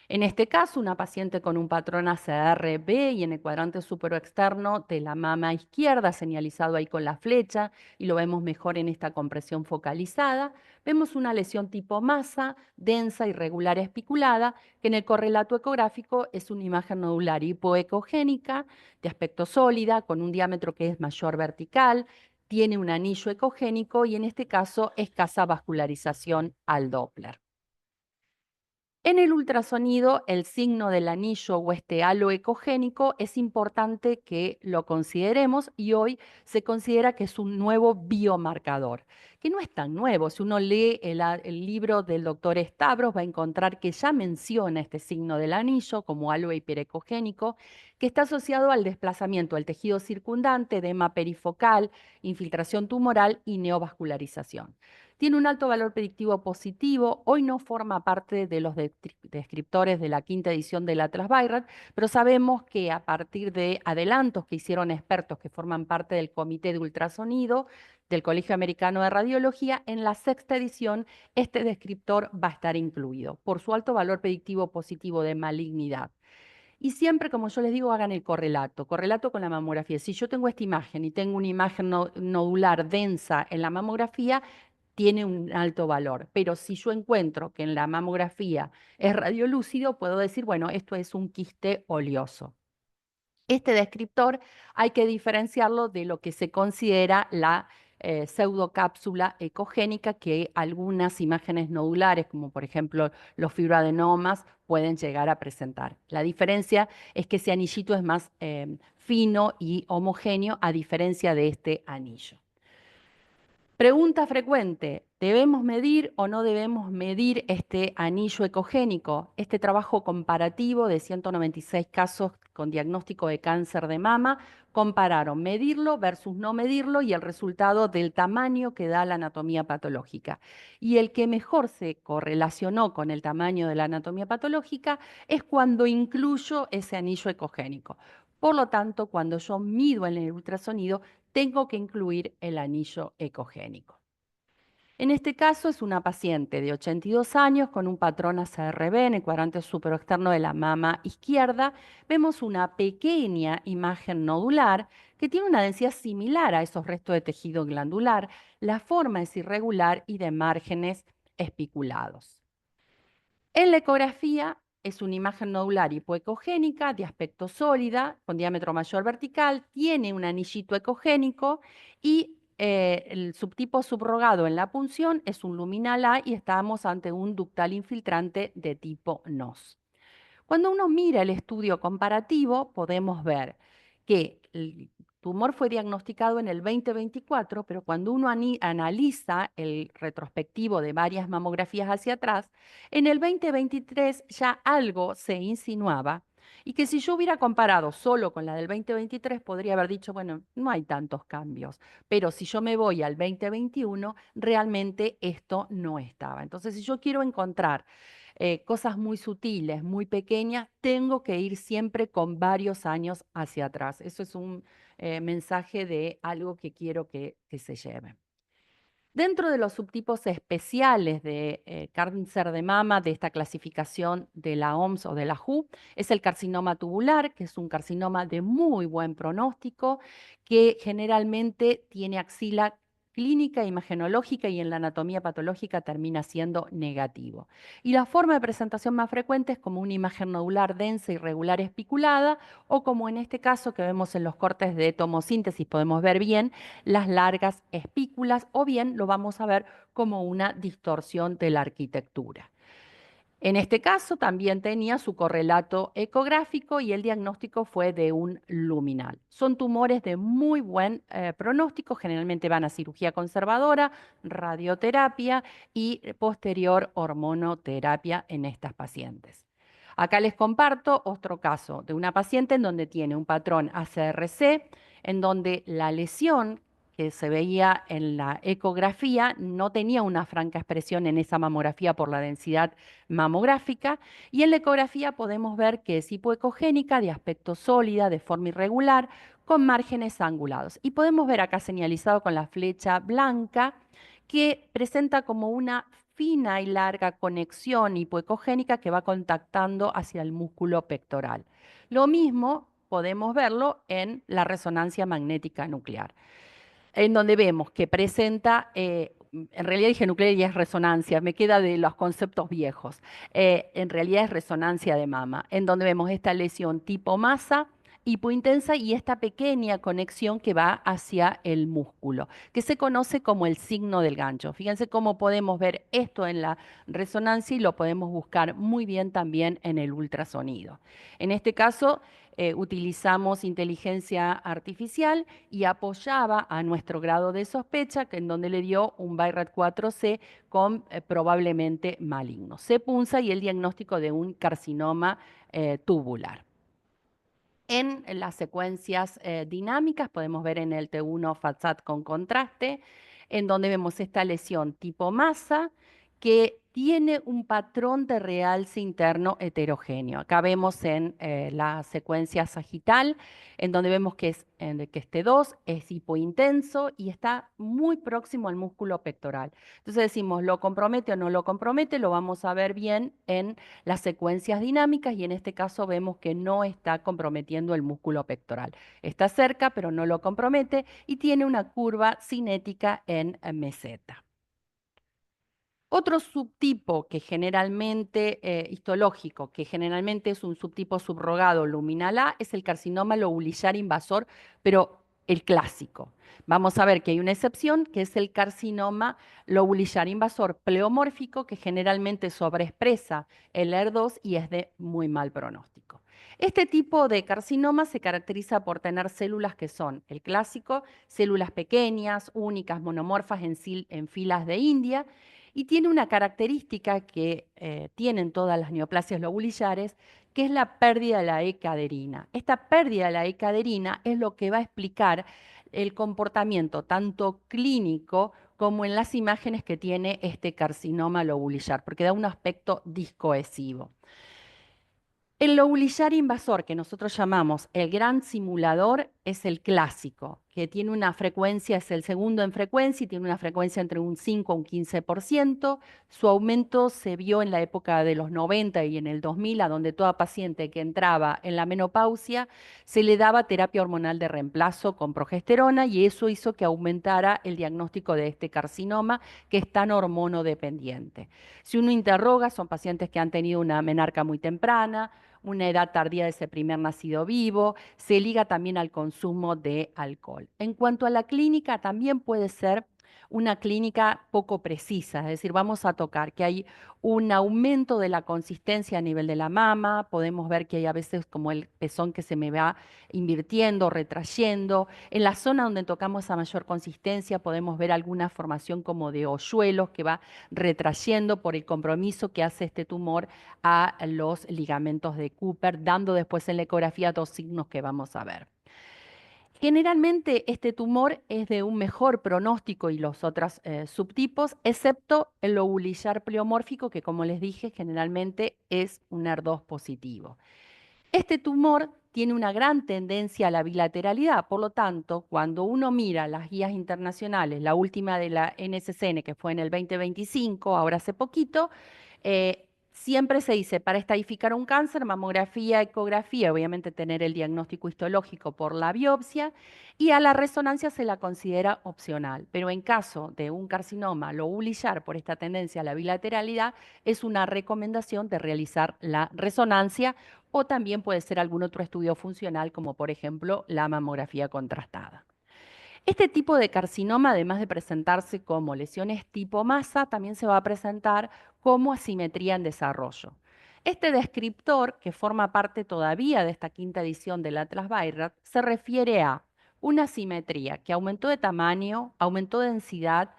S1: En este caso, una paciente con un patrón ACR-B y en el cuadrante superoexterno de la mama izquierda, señalizado ahí con la flecha, y lo vemos mejor en esta compresión focalizada, vemos una lesión tipo masa, densa, irregular, espiculada, que en el correlato ecográfico es una imagen nodular hipoecogénica, de aspecto sólida, con un diámetro que es mayor vertical, tiene un anillo ecogénico y en este caso escasa vascularización al Doppler. En el ultrasonido, el signo del anillo o este halo ecogénico es importante que lo consideremos y hoy se considera que es un nuevo biomarcador, que no es tan nuevo. Si uno lee el libro del doctor Stavros, va a encontrar que ya menciona este signo del anillo como halo hiperecogénico, que está asociado al desplazamiento del tejido circundante, edema perifocal, infiltración tumoral y neovascularización. Tiene un alto valor predictivo positivo. Hoy no forma parte de los descriptores de la quinta edición del Atlas Bayrat, pero sabemos que a partir de adelantos que hicieron expertos que forman parte del Comité de Ultrasonido del Colegio Americano de Radiología, en la sexta edición este descriptor va a estar incluido por su alto valor predictivo positivo de malignidad. Y siempre, como yo les digo, hagan el correlato con la mamografía. Si yo tengo esta imagen y tengo una imagen nodular densa en la mamografía, tiene un alto valor. Pero si yo encuentro que en la mamografía es radiolúcido, puedo decir, bueno, esto es un quiste oleoso. Este descriptor hay que diferenciarlo de lo que se considera la pseudocápsula ecogénica, que algunas imágenes nodulares, como por ejemplo los fibroadenomas, pueden llegar a presentar. La diferencia es que ese anillito es más fino y homogéneo, a diferencia de este anillo. Pregunta frecuente, ¿debemos medir o no debemos medir este anillo ecogénico? Este trabajo comparativo de 196 casos con diagnóstico de cáncer de mama compararon medirlo versus no medirlo y el resultado del tamaño que da la anatomía patológica. Y el que mejor se correlacionó con el tamaño de la anatomía patológica es cuando incluyo ese anillo ecogénico. Por lo tanto, cuando yo mido en el ultrasonido, tengo que incluir el anillo ecogénico. En este caso es una paciente de 82 años con un patrón ACR-B en el cuadrante superoexterno de la mama izquierda. Vemos una pequeña imagen nodular que tiene una densidad similar a esos restos de tejido glandular. La forma es irregular y de márgenes espiculados. En la ecografía es una imagen nodular hipoecogénica de aspecto sólida, con diámetro mayor vertical, tiene un anillito ecogénico y el subtipo subrogado en la punción es un luminal A y estamos ante un ductal infiltrante de tipo NOS. Cuando uno mira el estudio comparativo, podemos ver que el tumor fue diagnosticado en el 2024, pero cuando uno analiza el retrospectivo de varias mamografías hacia atrás, en el 2023 ya algo se insinuaba y que si yo hubiera comparado solo con la del 2023, podría haber dicho, bueno, no hay tantos cambios, pero si yo me voy al 2021, realmente esto no estaba. Entonces, si yo quiero encontrar cosas muy sutiles, muy pequeñas, tengo que ir siempre con varios años hacia atrás. Eso es un mensaje de algo que quiero que se lleve. Dentro de los subtipos especiales de cáncer de mama, de esta clasificación de la OMS o de la WHO, es el carcinoma tubular, que es un carcinoma de muy buen pronóstico, que generalmente tiene axila clínica, imagenológica y en la anatomía patológica termina siendo negativo. Y la forma de presentación más frecuente es como una imagen nodular densa, irregular, espiculada, o como en este caso que vemos en los cortes de tomosíntesis, podemos ver bien las largas espículas, o bien lo vamos a ver como una distorsión de la arquitectura. En este caso también tenía su correlato ecográfico y el diagnóstico fue de un luminal. Son tumores de muy buen pronóstico, generalmente van a cirugía conservadora, radioterapia y posterior hormonoterapia en estas pacientes. Acá les comparto otro caso de una paciente en donde tiene un patrón ACRC, en donde la lesión que se veía en la ecografía no tenía una franca expresión en esa mamografía por la densidad mamográfica, y en la ecografía podemos ver que es hipoecogénica, de aspecto sólida, de forma irregular, con márgenes angulados. Y podemos ver acá señalizado con la flecha blanca que presenta como una fina y larga conexión hipoecogénica que va contactando hacia el músculo pectoral. Lo mismo podemos verlo en la resonancia magnética nuclear, en donde vemos que presenta, en realidad dije nuclear y es resonancia, me queda de los conceptos viejos, en realidad es resonancia de mama, en donde vemos esta lesión tipo masa, hipointensa y esta pequeña conexión que va hacia el músculo, que se conoce como el signo del gancho. Fíjense cómo podemos ver esto en la resonancia y lo podemos buscar muy bien también en el ultrasonido. En este caso, utilizamos inteligencia artificial y apoyaba a nuestro grado de sospecha, que en donde le dio un BI-RAD 4C con probablemente maligno. Se punza y el diagnóstico de un carcinoma tubular. En las secuencias dinámicas podemos ver en el T1 FATSAT con contraste, en donde vemos esta lesión tipo masa que tiene un patrón de realce interno heterogéneo. Acá vemos en la secuencia sagital, en donde vemos que, que este 2 es hipointenso y está muy próximo al músculo pectoral. Entonces decimos, ¿lo compromete o no lo compromete? Lo vamos a ver bien en las secuencias dinámicas y en este caso vemos que no está comprometiendo el músculo pectoral. Está cerca, pero no lo compromete y tiene una curva cinética en meseta. Otro subtipo que generalmente, histológico, que generalmente es un subtipo subrogado luminal A, es el carcinoma lobulillar invasor, pero el clásico. Vamos a ver que hay una excepción, que es el carcinoma lobulillar invasor pleomórfico, que generalmente sobreexpresa el ER2 y es de muy mal pronóstico. Este tipo de carcinoma se caracteriza por tener células que son el clásico, células pequeñas, únicas, monomorfas en filas de India, y tiene una característica que tienen todas las neoplasias lobulillares, que es la pérdida de la E-caderina. Esta pérdida de la E-caderina es lo que va a explicar el comportamiento tanto clínico como en las imágenes que tiene este carcinoma lobulillar, porque da un aspecto discohesivo. El lobulillar invasor, que nosotros llamamos el gran simulador, es el clásico, que tiene una frecuencia, es el segundo en frecuencia y tiene una frecuencia entre un 5 a un 15%. Su aumento se vio en la época de los 90 y en el 2000, a donde toda paciente que entraba en la menopausia se le daba terapia hormonal de reemplazo con progesterona y eso hizo que aumentara el diagnóstico de este carcinoma, que es tan hormonodependiente. Si uno interroga, son pacientes que han tenido una menarca muy temprana, una edad tardía de ese primer nacido vivo, se liga también al consumo de alcohol. En cuanto a la clínica, también puede ser una clínica poco precisa, es decir, vamos a tocar que hay un aumento de la consistencia a nivel de la mama, podemos ver que hay a veces como el pezón que se me va invirtiendo, retrayendo. En la zona donde tocamos a mayor consistencia podemos ver alguna formación como de hoyuelos que va retrayendo por el compromiso que hace este tumor a los ligamentos de Cooper, dando después en la ecografía dos signos que vamos a ver. Generalmente este tumor es de un mejor pronóstico y los otros subtipos, excepto el lobulillar pleomórfico, que como les dije, generalmente es un ER2 positivo. Este tumor tiene una gran tendencia a la bilateralidad, por lo tanto, cuando uno mira las guías internacionales, la última de la NSCN, que fue en el 2025, ahora hace poquito, Siempre se dice, para estadificar un cáncer, mamografía, ecografía, obviamente tener el diagnóstico histológico por la biopsia, y a la resonancia se la considera opcional. Pero en caso de un carcinoma lobulillar por esta tendencia a la bilateralidad, es una recomendación de realizar la resonancia o también puede ser algún otro estudio funcional, como por ejemplo la mamografía contrastada. Este tipo de carcinoma, además de presentarse como lesiones tipo masa, también se va a presentar como asimetría en desarrollo. Este descriptor, que forma parte todavía de esta quinta edición del Atlas Bayrat, se refiere a una asimetría que aumentó de tamaño, aumentó de densidad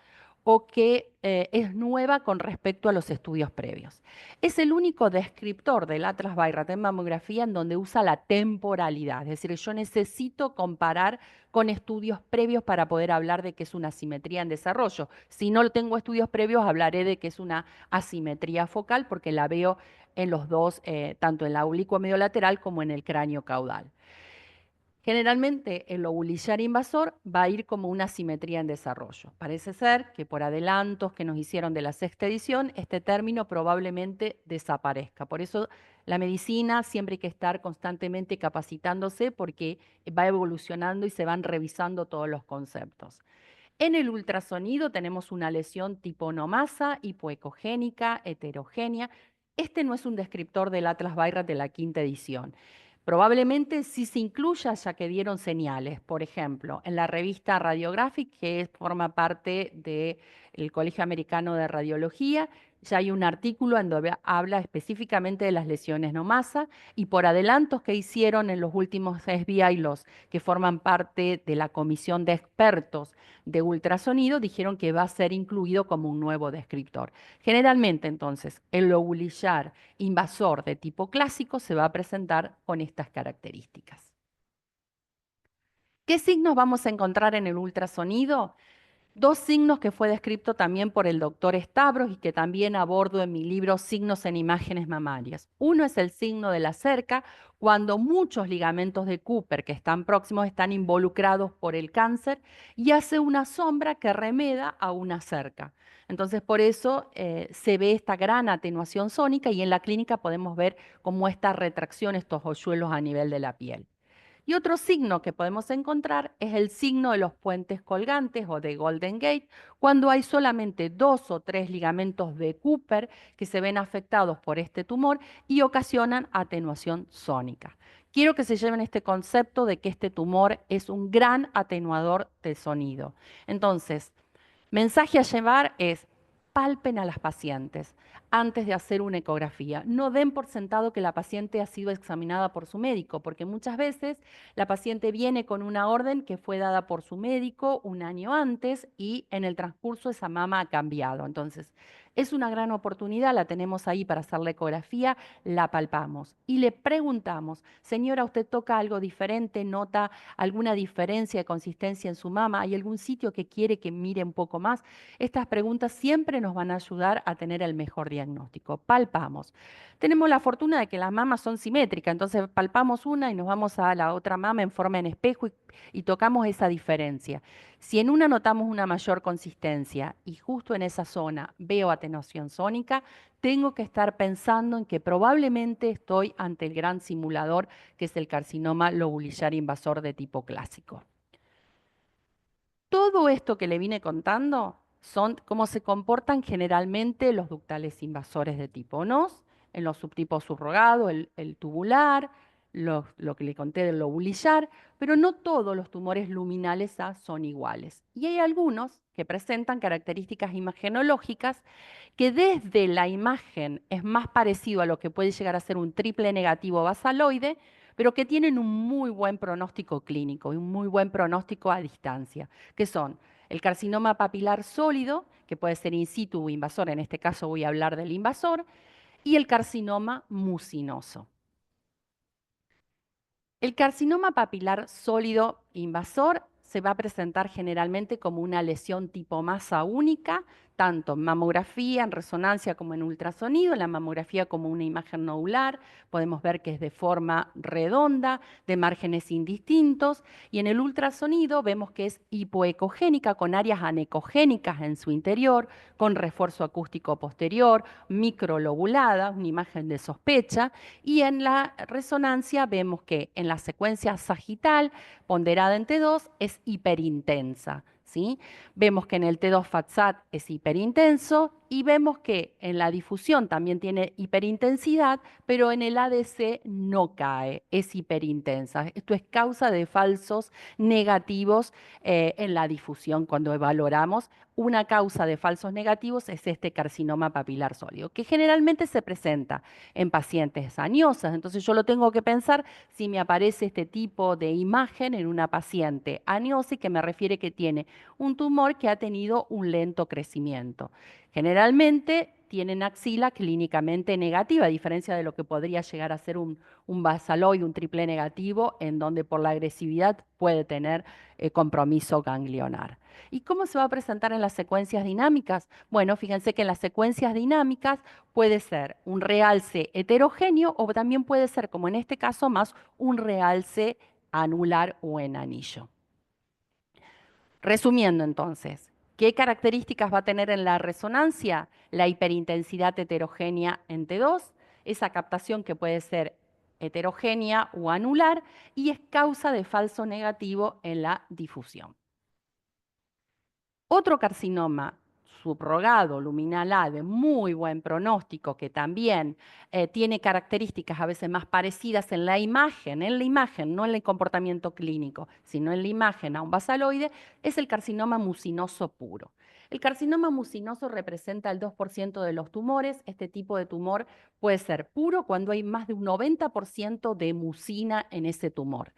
S1: o que es nueva con respecto a los estudios previos. Es el único descriptor del Atlas Bayrat en mamografía en donde usa la temporalidad, es decir, yo necesito comparar con estudios previos para poder hablar de que es una asimetría en desarrollo. Si no tengo estudios previos, hablaré de que es una asimetría focal porque la veo en los dos, tanto en la oblicua mediolateral como en el cráneo caudal. Generalmente el lobulillar invasor va a ir como una simetría en desarrollo. Parece ser que por adelantos que nos hicieron de la sexta edición, este término probablemente desaparezca. Por eso la medicina siempre hay que estar constantemente capacitándose porque va evolucionando y se van revisando todos los conceptos. En el ultrasonido tenemos una lesión tipo no masa, hipoecogénica, heterogénea. Este no es un descriptor del Atlas Bayrat de la quinta edición. Probablemente sí se incluya ya que dieron señales. Por ejemplo, en la revista Radiographic, que forma parte del Colegio Americano de Radiología, ya hay un artículo en donde habla específicamente de las lesiones no masa y por adelantos que hicieron en los últimos SBI, los que forman parte de la comisión de expertos de ultrasonido, dijeron que va a ser incluido como un nuevo descriptor. Generalmente, entonces, el lobulillar invasor de tipo clásico se va a presentar con estas características. ¿Qué signos vamos a encontrar en el ultrasonido? Dos signos que fue descrito también por el doctor Stavros y que también abordo en mi libro Signos en imágenes mamarias. Uno es el signo de la cerca, cuando muchos ligamentos de Cooper que están próximos están involucrados por el cáncer y hace una sombra que remeda a una cerca. Entonces, por eso se ve esta gran atenuación sónica y en la clínica podemos ver cómo esta retracción, estos hoyuelos a nivel de la piel. Y otro signo que podemos encontrar es el signo de los puentes colgantes o de Golden Gate, cuando hay solamente 2 o 3 ligamentos de Cooper que se ven afectados por este tumor y ocasionan atenuación sónica. Quiero que se lleven este concepto de que este tumor es un gran atenuador de sonido. Entonces, mensaje a llevar es: palpen a las pacientes antes de hacer una ecografía. No den por sentado que la paciente ha sido examinada por su médico, porque muchas veces la paciente viene con una orden que fue dada por su médico un año antes y en el transcurso esa mama ha cambiado. Entonces, es una gran oportunidad, la tenemos ahí para hacer la ecografía, la palpamos y le preguntamos: señora, ¿usted toca algo diferente? ¿Nota alguna diferencia de consistencia en su mama? ¿Hay algún sitio que quiere que mire un poco más? Estas preguntas siempre nos van a ayudar a tener el mejor diagnóstico. Palpamos. Tenemos la fortuna de que las mamas son simétricas, entonces palpamos una y nos vamos a la otra mama en forma en espejo y tocamos esa diferencia. Si en una notamos una mayor consistencia y justo en esa zona veo atenuación sónica, tengo que estar pensando en que probablemente estoy ante el gran simulador que es el carcinoma lobulillar invasor de tipo clásico. Todo esto que le vine contando son cómo se comportan generalmente los ductales invasores de tipo NOS, en los subtipos subrogado, el tubular, lo que le conté del lobulillar, pero no todos los tumores luminales A son iguales. Y hay algunos que presentan características imagenológicas que desde la imagen es más parecido a lo que puede llegar a ser un triple negativo basaloide, pero que tienen un muy buen pronóstico clínico y un muy buen pronóstico a distancia, que son el carcinoma papilar sólido, que puede ser in situ o invasor, en este caso voy a hablar del invasor, y el carcinoma mucinoso. El carcinoma papilar sólido invasor se va a presentar generalmente como una lesión tipo masa única, tanto en mamografía, en resonancia como en ultrasonido. En la mamografía como una imagen nodular, podemos ver que es de forma redonda, de márgenes indistintos, y en el ultrasonido vemos que es hipoecogénica, con áreas anecogénicas en su interior, con refuerzo acústico posterior, microlobulada, una imagen de sospecha, y en la resonancia vemos que en la secuencia sagital, ponderada en T2, es hiperintensa, ¿sí? Vemos que en el T2 FATSAT es hiperintenso y vemos que en la difusión también tiene hiperintensidad, pero en el ADC no cae, es hiperintensa. Esto es causa de falsos negativos en la difusión cuando valoramos. Una causa de falsos negativos es este carcinoma papilar sólido, que generalmente se presenta en pacientes añosas. Entonces yo lo tengo que pensar si me aparece este tipo de imagen en una paciente añosa y que me refiere que tiene un tumor que ha tenido un lento crecimiento. Generalmente tienen axila clínicamente negativa, a diferencia de lo que podría llegar a ser un basaloide, un triple negativo, en donde por la agresividad puede tener compromiso ganglionar. ¿Y cómo se va a presentar en las secuencias dinámicas? Bueno, fíjense que en las secuencias dinámicas puede ser un realce heterogéneo o también puede ser, como en este caso, más un realce anular o en anillo. Resumiendo entonces, ¿qué características va a tener en la resonancia? La hiperintensidad heterogénea en T2, esa captación que puede ser heterogénea o anular y es causa de falso negativo en la difusión. Otro carcinoma subrogado luminal A de muy buen pronóstico, que también tiene características a veces más parecidas en la imagen, no en el comportamiento clínico, sino en la imagen a un basaloide, es el carcinoma mucinoso puro. El carcinoma mucinoso representa el 2% de los tumores. Este tipo de tumor puede ser puro cuando hay más de un 90% de mucina en ese tumor.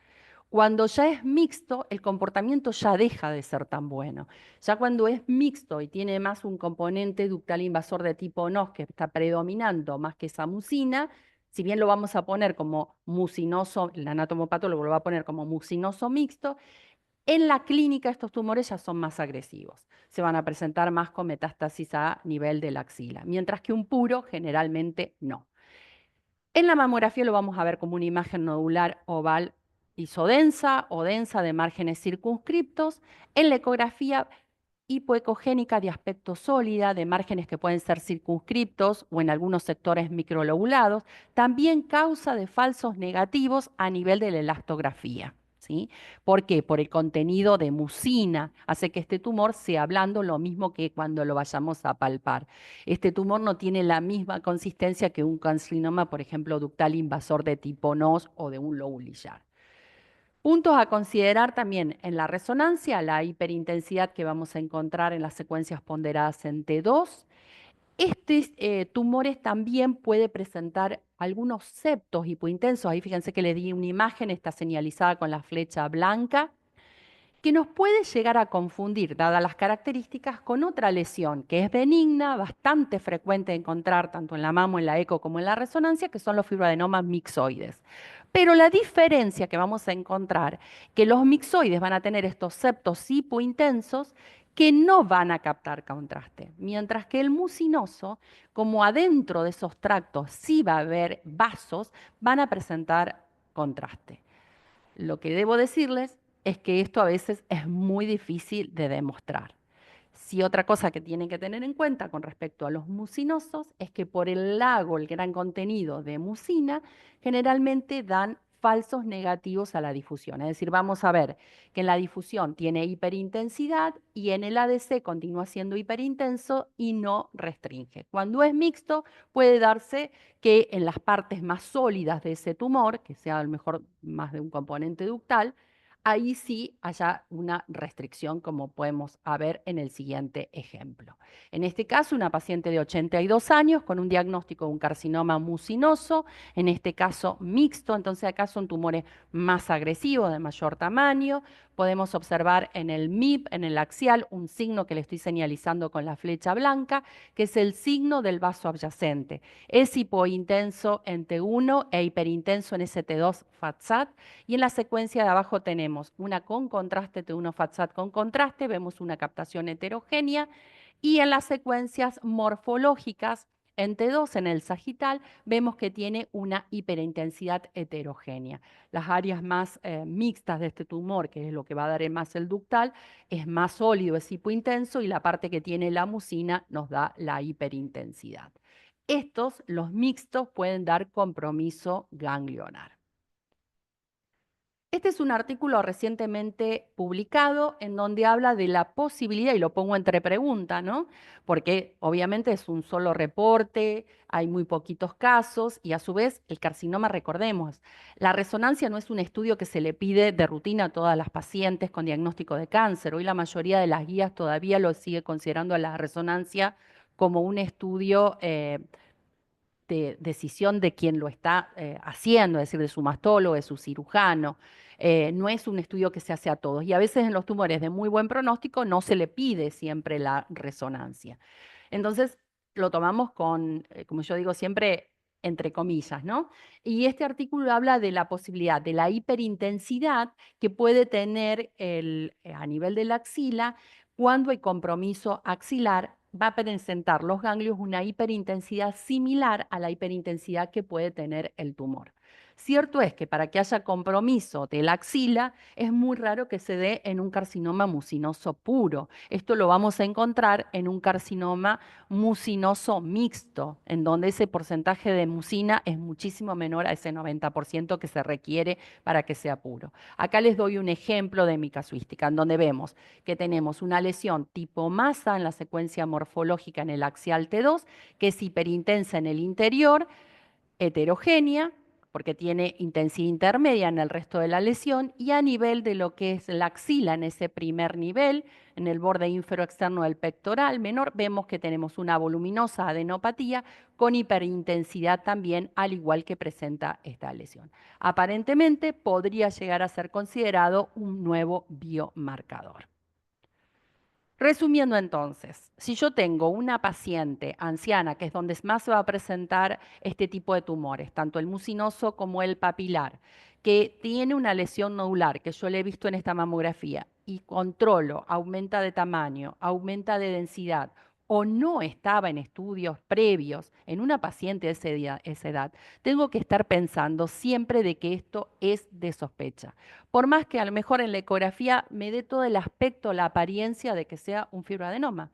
S1: Cuando ya es mixto, el comportamiento ya deja de ser tan bueno. Ya cuando es mixto y tiene más un componente ductal invasor de tipo NOS que está predominando más que esa mucina, si bien lo vamos a poner como mucinoso, el anatomopatólogo lo va a poner como mucinoso mixto, en la clínica estos tumores ya son más agresivos. Se van a presentar más con metástasis a nivel de la axila, mientras que un puro generalmente no. En la mamografía lo vamos a ver como una imagen nodular oval isodensa o densa de márgenes circunscriptos. En la ecografía hipoecogénica de aspecto sólida, de márgenes que pueden ser circunscriptos o en algunos sectores microlobulados, también causa de falsos negativos a nivel de la elastografía. ¿Sí? ¿Por qué? Por el contenido de mucina, hace que este tumor sea blando, lo mismo que cuando lo vayamos a palpar. Este tumor no tiene la misma consistencia que un carcinoma, por ejemplo, ductal invasor de tipo NOS o de un lobulillar. Puntos a considerar también en la resonancia, la hiperintensidad que vamos a encontrar en las secuencias ponderadas en T2. Estos tumores también puede presentar algunos septos hipointensos. Ahí fíjense que le di una imagen, está señalizada con la flecha blanca, que nos puede llegar a confundir, dadas las características, con otra lesión que es benigna, bastante frecuente de encontrar tanto en la mamo, en la eco como en la resonancia, que son los fibroadenomas mixoides. Pero la diferencia que vamos a encontrar, que los mixoides van a tener estos septos hipointensos que no van a captar contraste, mientras que el mucinoso, como adentro de esos tractos sí va a haber vasos, van a presentar contraste. Lo que debo decirles es que esto a veces es muy difícil de demostrar. Sí, otra cosa que tienen que tener en cuenta con respecto a los mucinosos es que por el lago, el gran contenido de mucina, generalmente dan falsos negativos a la difusión. Es decir, vamos a ver que en la difusión tiene hiperintensidad y en el ADC continúa siendo hiperintenso y no restringe. Cuando es mixto, puede darse que en las partes más sólidas de ese tumor, que sea a lo mejor más de un componente ductal, ahí sí haya una restricción, como podemos ver en el siguiente ejemplo. En este caso, una paciente de 82 años con un diagnóstico de un carcinoma mucinoso, en este caso mixto, entonces acá son tumores más agresivos, de mayor tamaño. Podemos observar en el MIP, en el axial, un signo que le estoy señalizando con la flecha blanca, que es el signo del vaso adyacente. Es hipointenso en T1 e hiperintenso en ST2 FATSAT. Y en la secuencia de abajo tenemos una con contraste, T1 FATSAT con contraste, vemos una captación heterogénea Y en las secuencias morfológicas, en T2, en el sagital, vemos que tiene una hiperintensidad heterogénea. Las áreas más mixtas de este tumor, que es lo que va a dar más el ductal, es más sólido, es hipointenso, y la parte que tiene la mucina nos da la hiperintensidad. Estos, los mixtos, pueden dar compromiso ganglionar. Este es un artículo recientemente publicado en donde habla de la posibilidad, y lo pongo entre pregunta, ¿no? Porque obviamente es un solo reporte, hay muy poquitos casos y a su vez el carcinoma, recordemos, la resonancia no es un estudio que se le pide de rutina a todas las pacientes con diagnóstico de cáncer. Hoy la mayoría de las guías todavía lo sigue considerando a la resonancia como un estudio de decisión de quien lo está haciendo, es decir, de su mastólogo, de su cirujano. No es un estudio que se hace a todos. Y a veces en los tumores de muy buen pronóstico no se le pide siempre la resonancia. Entonces, lo tomamos con, como yo digo siempre, entre comillas, ¿no? Y este artículo habla de la posibilidad de la hiperintensidad que puede tener a nivel de la axila cuando hay compromiso axilar. Va a presentar los ganglios una hiperintensidad similar a la hiperintensidad que puede tener el tumor. Cierto es que para que haya compromiso de la axila es muy raro que se dé en un carcinoma mucinoso puro. Esto lo vamos a encontrar en un carcinoma mucinoso mixto, en donde ese porcentaje de mucina es muchísimo menor a ese 90% que se requiere para que sea puro. Acá les doy un ejemplo de mi casuística, en donde vemos que tenemos una lesión tipo masa en la secuencia morfológica en el axial T2, que es hiperintensa en el interior, heterogénea, porque tiene intensidad intermedia en el resto de la lesión, y a nivel de lo que es la axila en ese primer nivel, en el borde inferoexterno del pectoral menor, vemos que tenemos una voluminosa adenopatía con hiperintensidad también, al igual que presenta esta lesión. Aparentemente podría llegar a ser considerado un nuevo biomarcador. Resumiendo entonces, si yo tengo una paciente anciana, que es donde más se va a presentar este tipo de tumores, tanto el mucinoso como el papilar, que tiene una lesión nodular, que yo le he visto en esta mamografía, y controlo, aumenta de tamaño, aumenta de densidad, o no estaba en estudios previos en una paciente de esa edad, tengo que estar pensando siempre de que esto es de sospecha. Por más que a lo mejor en la ecografía me dé todo el aspecto, la apariencia de que sea un fibroadenoma.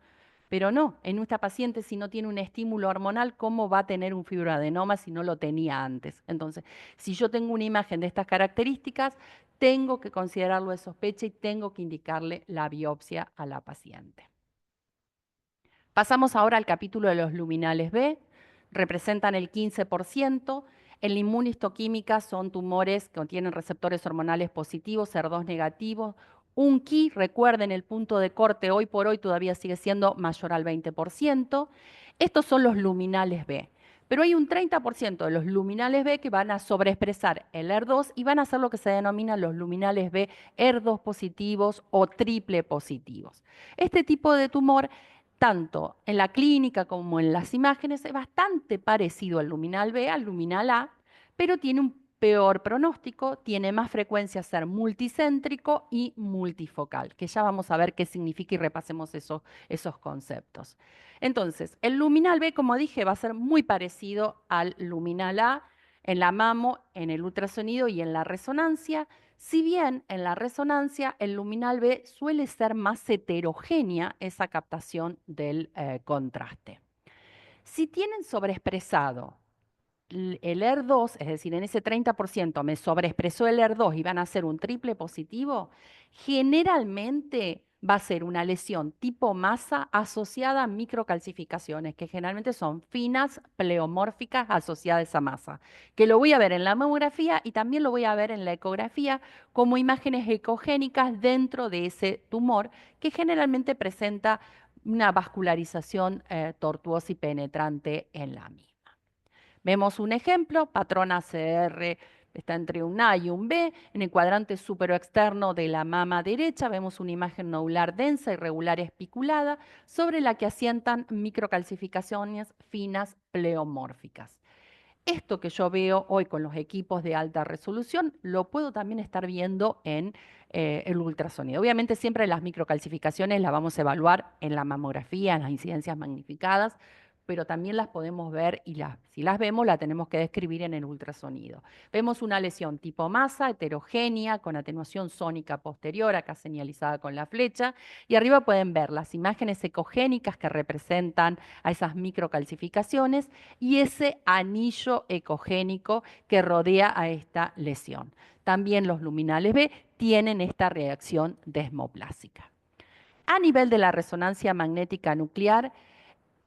S1: Pero no, en esta paciente si no tiene un estímulo hormonal, ¿cómo va a tener un fibroadenoma si no lo tenía antes? Entonces, si yo tengo una imagen de estas características, tengo que considerarlo de sospecha y tengo que indicarle la biopsia a la paciente. Pasamos ahora al capítulo de los luminales B. Representan el 15%. En la inmunistoquímica son tumores que tienen receptores hormonales positivos, HER2 negativos. Un Ki, recuerden, el punto de corte hoy por hoy todavía sigue siendo mayor al 20%. Estos son los luminales B. Pero hay un 30% de los luminales B que van a sobreexpresar el HER2 y van a ser lo que se denomina los luminales B HER2 positivos o triple positivos. Este tipo de tumor, tanto en la clínica como en las imágenes, es bastante parecido al luminal B, al luminal A, pero tiene un peor pronóstico, tiene más frecuencia ser multicéntrico y multifocal, que ya vamos a ver qué significa y repasemos esos conceptos. Entonces, el luminal B, como dije, va a ser muy parecido al luminal A en la mamo, en el ultrasonido y en la resonancia. Si bien en la resonancia el luminal B suele ser más heterogénea esa captación del contraste. Si tienen sobreexpresado el HER2, es decir, en ese 30% me sobreexpresó el HER2 y van a ser un triple positivo, generalmente va a ser una lesión tipo masa asociada a microcalcificaciones, que generalmente son finas, pleomórficas asociadas a esa masa, que lo voy a ver en la mamografía y también lo voy a ver en la ecografía como imágenes ecogénicas dentro de ese tumor, que generalmente presenta una vascularización tortuosa y penetrante en la misma. Vemos un ejemplo, patrón ACR está entre un A y un B. En el cuadrante superoexterno de la mama derecha vemos una imagen nodular densa, irregular, espiculada, sobre la que asientan microcalcificaciones finas pleomórficas. Esto que yo veo hoy con los equipos de alta resolución, lo puedo también estar viendo en el ultrasonido. Obviamente siempre las microcalcificaciones las vamos a evaluar en la mamografía, en las incidencias magnificadas, pero también las podemos ver y si las vemos las tenemos que describir en el ultrasonido. Vemos una lesión tipo masa, heterogénea, con atenuación sónica posterior, acá señalizada con la flecha, y arriba pueden ver las imágenes ecogénicas que representan a esas microcalcificaciones y ese anillo ecogénico que rodea a esta lesión. También los luminales B tienen esta reacción desmoplásica. A nivel de la resonancia magnética nuclear,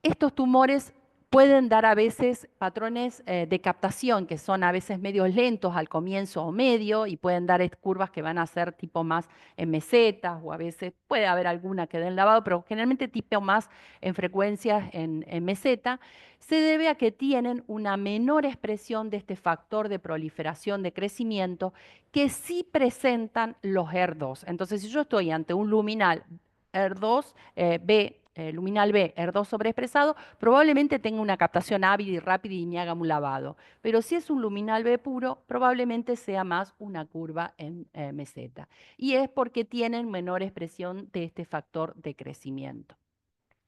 S1: estos tumores pueden dar a veces patrones de captación que son a veces medios lentos al comienzo o medio y pueden dar curvas que van a ser tipo más en mesetas o a veces puede haber alguna que den lavado, pero generalmente tipo más en frecuencias en meseta. Se debe a que tienen una menor expresión de este factor de proliferación de crecimiento que sí presentan los ER2. Entonces, si yo estoy ante un luminal ER2, B, luminal B, ER2 sobreexpresado, probablemente tenga una captación ávida y rápida y me haga un lavado. Pero si es un luminal B puro, probablemente sea más una curva en meseta. Y es porque tienen menor expresión de este factor de crecimiento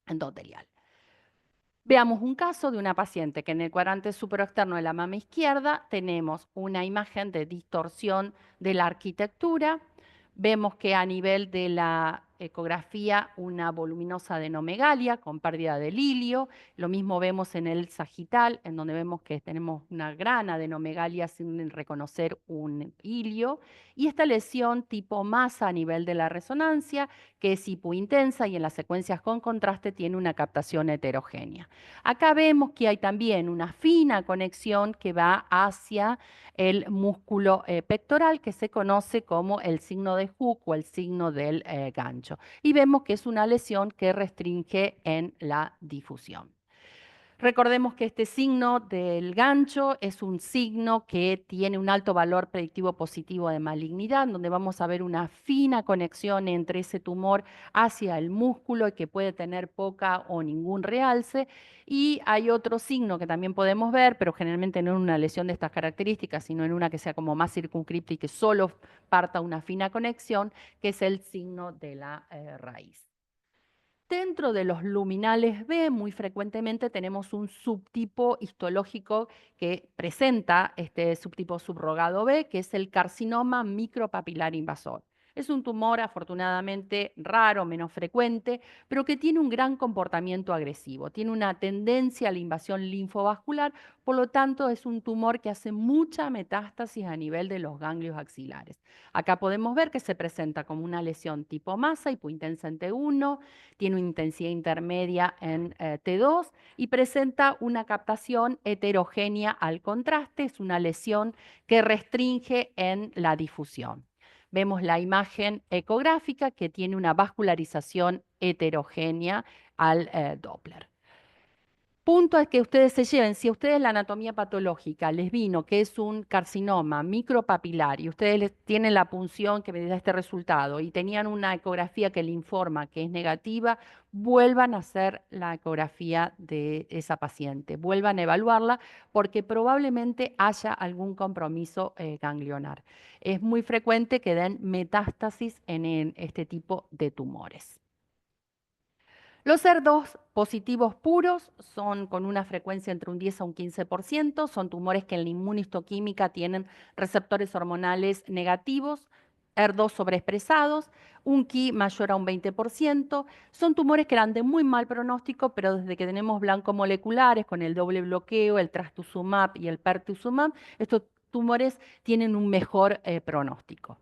S1: endotelial. Veamos un caso de una paciente que en el cuadrante superexterno de la mama izquierda tenemos una imagen de distorsión de la arquitectura. Vemos que a nivel de la ecografía una voluminosa adenomegalia con pérdida del hilio. Lo mismo vemos en el sagital, en donde vemos que tenemos una gran adenomegalia sin reconocer un hilio. Y esta lesión tipo masa a nivel de la resonancia, que es hipointensa y en las secuencias con contraste tiene una captación heterogénea. Acá vemos que hay también una fina conexión que va hacia el músculo pectoral que se conoce como el signo de Hook o el signo del gancho. Y vemos que es una lesión que restringe en la difusión. Recordemos que este signo del gancho es un signo que tiene un alto valor predictivo positivo de malignidad, donde vamos a ver una fina conexión entre ese tumor hacia el músculo y que puede tener poca o ningún realce. Y hay otro signo que también podemos ver, pero generalmente no en una lesión de estas características, sino en una que sea como más circunscripta y que solo parta una fina conexión, que es el signo de la raíz. Dentro de los luminales B, muy frecuentemente tenemos un subtipo histológico que presenta este subtipo subrogado B, que es el carcinoma micropapilar invasor. Es un tumor afortunadamente raro, menos frecuente, pero que tiene un gran comportamiento agresivo. Tiene una tendencia a la invasión linfovascular, por lo tanto es un tumor que hace mucha metástasis a nivel de los ganglios axilares. Acá podemos ver que se presenta como una lesión tipo masa, hipointensa en T1, tiene una intensidad intermedia en T2 y presenta una captación heterogénea al contraste, es una lesión que restringe en la difusión. Vemos la imagen ecográfica que tiene una vascularización heterogénea al Doppler. Punto es que ustedes se lleven, si a ustedes la anatomía patológica les vino que es un carcinoma micropapilar y ustedes tienen la punción que me da este resultado y tenían una ecografía que le informa que es negativa, vuelvan a hacer la ecografía de esa paciente, vuelvan a evaluarla porque probablemente haya algún compromiso ganglionar. Es muy frecuente que den metástasis en este tipo de tumores. Los ER2 positivos puros son con una frecuencia entre un 10 a un 15%, son tumores que en la inmunistoquímica tienen receptores hormonales negativos, ER2 sobreexpresados, un Ki mayor a un 20%, son tumores que eran de muy mal pronóstico, pero desde que tenemos blancomoleculares con el doble bloqueo, el trastuzumab y el pertuzumab, estos tumores tienen un mejor pronóstico.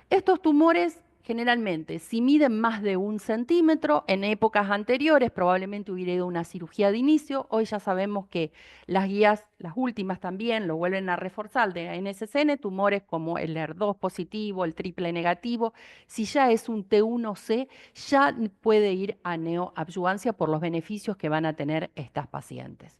S1: Estos tumores generalmente, si miden más de 1 centímetro, en épocas anteriores probablemente hubiera ido una cirugía de inicio. Hoy ya sabemos que las guías, las últimas también, lo vuelven a reforzar de NSCN, tumores como el ER2 positivo, el triple negativo. Si ya es un T1C, ya puede ir a neoadyuvancia por los beneficios que van a tener estas pacientes.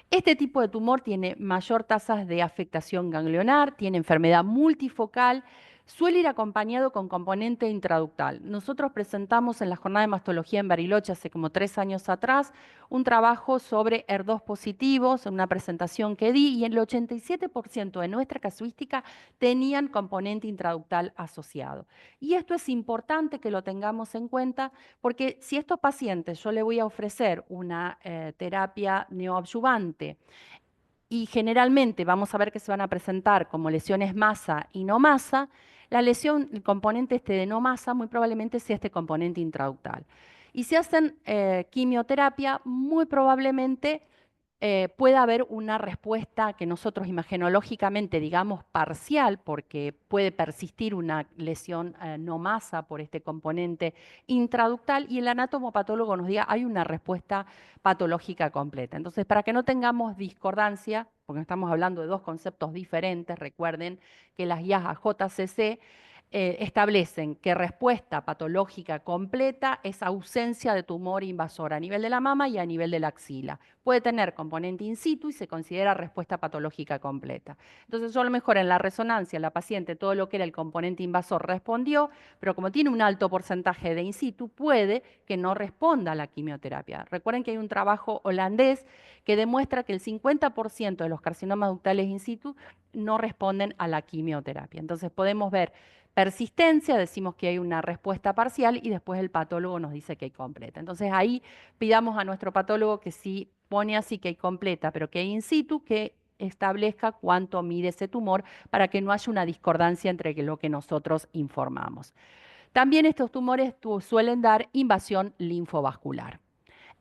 S1: Este tipo de tumor tiene mayor tasa de afectación ganglionar, tiene enfermedad multifocal, Suele ir acompañado con componente intraductal. Nosotros presentamos en la jornada de mastología en Bariloche hace como 3 años atrás un trabajo sobre ER2 positivos, en una presentación que di, y el 87% de nuestra casuística tenían componente intraductal asociado. Y esto es importante que lo tengamos en cuenta porque si a estos pacientes yo le voy a ofrecer una terapia neoadyuvante y generalmente vamos a ver que se van a presentar como lesiones masa y no masa, la lesión, el componente este de no masa, muy probablemente sea este componente intraductal. Y si hacen quimioterapia, muy probablemente puede haber una respuesta que nosotros imagenológicamente digamos parcial, porque puede persistir una lesión no masa por este componente intraductal, y el anatomopatólogo nos diga hay una respuesta patológica completa. Entonces, para que no tengamos discordancia, porque estamos hablando de dos conceptos diferentes, recuerden que las guías a JCC establecen que respuesta patológica completa es ausencia de tumor invasor a nivel de la mama y a nivel de la axila. Puede tener componente in situ y se considera respuesta patológica completa. Entonces, yo a lo mejor en la resonancia la paciente todo lo que era el componente invasor respondió, pero como tiene un alto porcentaje de in situ, puede que no responda a la quimioterapia. Recuerden que hay un trabajo holandés que demuestra que el 50% de los carcinomas ductales in situ no responden a la quimioterapia. Entonces, podemos ver persistencia, decimos que hay una respuesta parcial y después el patólogo nos dice que hay completa. Entonces ahí pidamos a nuestro patólogo que si pone así que hay completa, pero que hay in situ, que establezca cuánto mide ese tumor para que no haya una discordancia entre lo que nosotros informamos. También estos tumores suelen dar invasión linfovascular.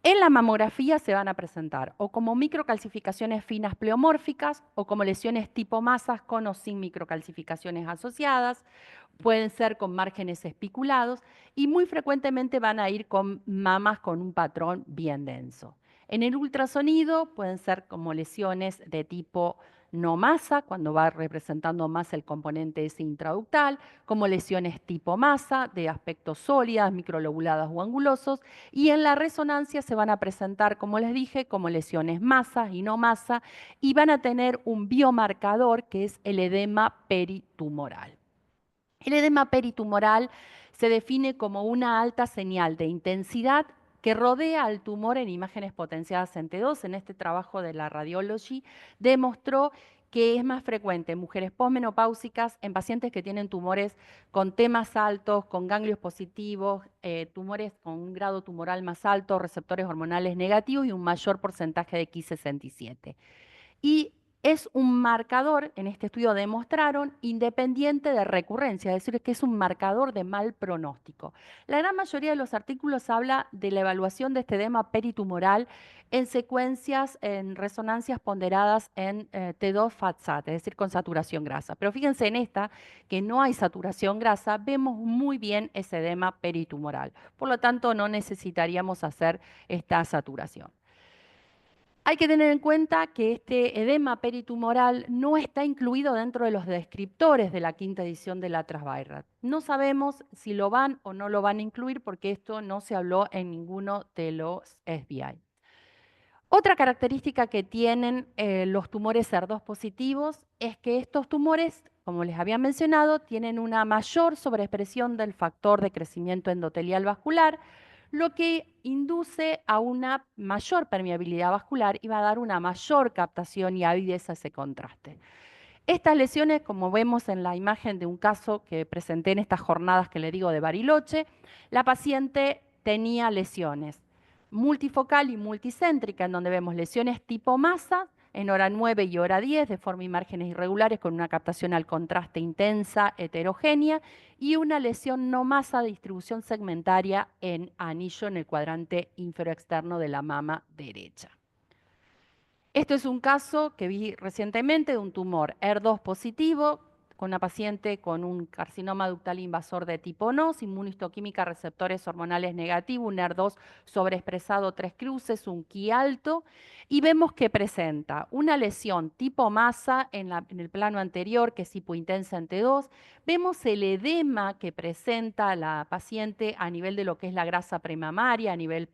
S1: En la mamografía se van a presentar o como microcalcificaciones finas pleomórficas o como lesiones tipo masas con o sin microcalcificaciones asociadas, pueden ser con márgenes espiculados y muy frecuentemente van a ir con mamas con un patrón bien denso. En el ultrasonido pueden ser como lesiones de tipo no masa, cuando va representando más el componente ese intraductal, como lesiones tipo masa, de aspecto sólidas, microlobuladas o angulosos, y en la resonancia se van a presentar, como les dije, como lesiones masas y no masa, y van a tener un biomarcador que es el edema peritumoral. El edema peritumoral se define como una alta señal de intensidad que rodea al tumor en imágenes potenciadas en T2. En este trabajo de la Radiology demostró que es más frecuente en mujeres posmenopáusicas, en pacientes que tienen tumores con T más altos, con ganglios positivos, tumores con un grado tumoral más alto, receptores hormonales negativos y un mayor porcentaje de Ki67. Y es un marcador, en este estudio demostraron, independiente de recurrencia, es decir, que es un marcador de mal pronóstico. La gran mayoría de los artículos habla de la evaluación de este edema peritumoral en secuencias, en resonancias ponderadas en T2 FAT-SAT, es decir, con saturación grasa. Pero fíjense en esta, que no hay saturación grasa, vemos muy bien ese edema peritumoral. Por lo tanto, no necesitaríamos hacer esta saturación. Hay que tener en cuenta que este edema peritumoral no está incluido dentro de los descriptores de la quinta edición de la Atlas-Weirrath. No sabemos si lo van o no lo van a incluir porque esto no se habló en ninguno de los SBI. Otra característica que tienen los tumores ER2 positivos es que estos tumores, como les había mencionado, tienen una mayor sobreexpresión del factor de crecimiento endotelial vascular, lo que induce a una mayor permeabilidad vascular y va a dar una mayor captación y avidez a ese contraste. Estas lesiones, como vemos en la imagen de un caso que presenté en estas jornadas que le digo de Bariloche, la paciente tenía lesiones multifocal y multicéntrica, en donde vemos lesiones tipo masa en hora 9 y hora 10 de forma y márgenes irregulares con una captación al contraste intensa, heterogénea, y una lesión no masa de distribución segmentaria en anillo en el cuadrante inferoexterno de la mama derecha. Esto es un caso que vi recientemente de un tumor ER2 positivo con una paciente con un carcinoma ductal invasor de tipo no, inmunohistoquímica, receptores hormonales negativos, un ER2 sobreexpresado 3 cruces, un Ki alto, y vemos que presenta una lesión tipo masa en el plano anterior, que es hipointensa en T2. Vemos el edema que presenta la paciente a nivel de lo que es la grasa premamaria, a nivel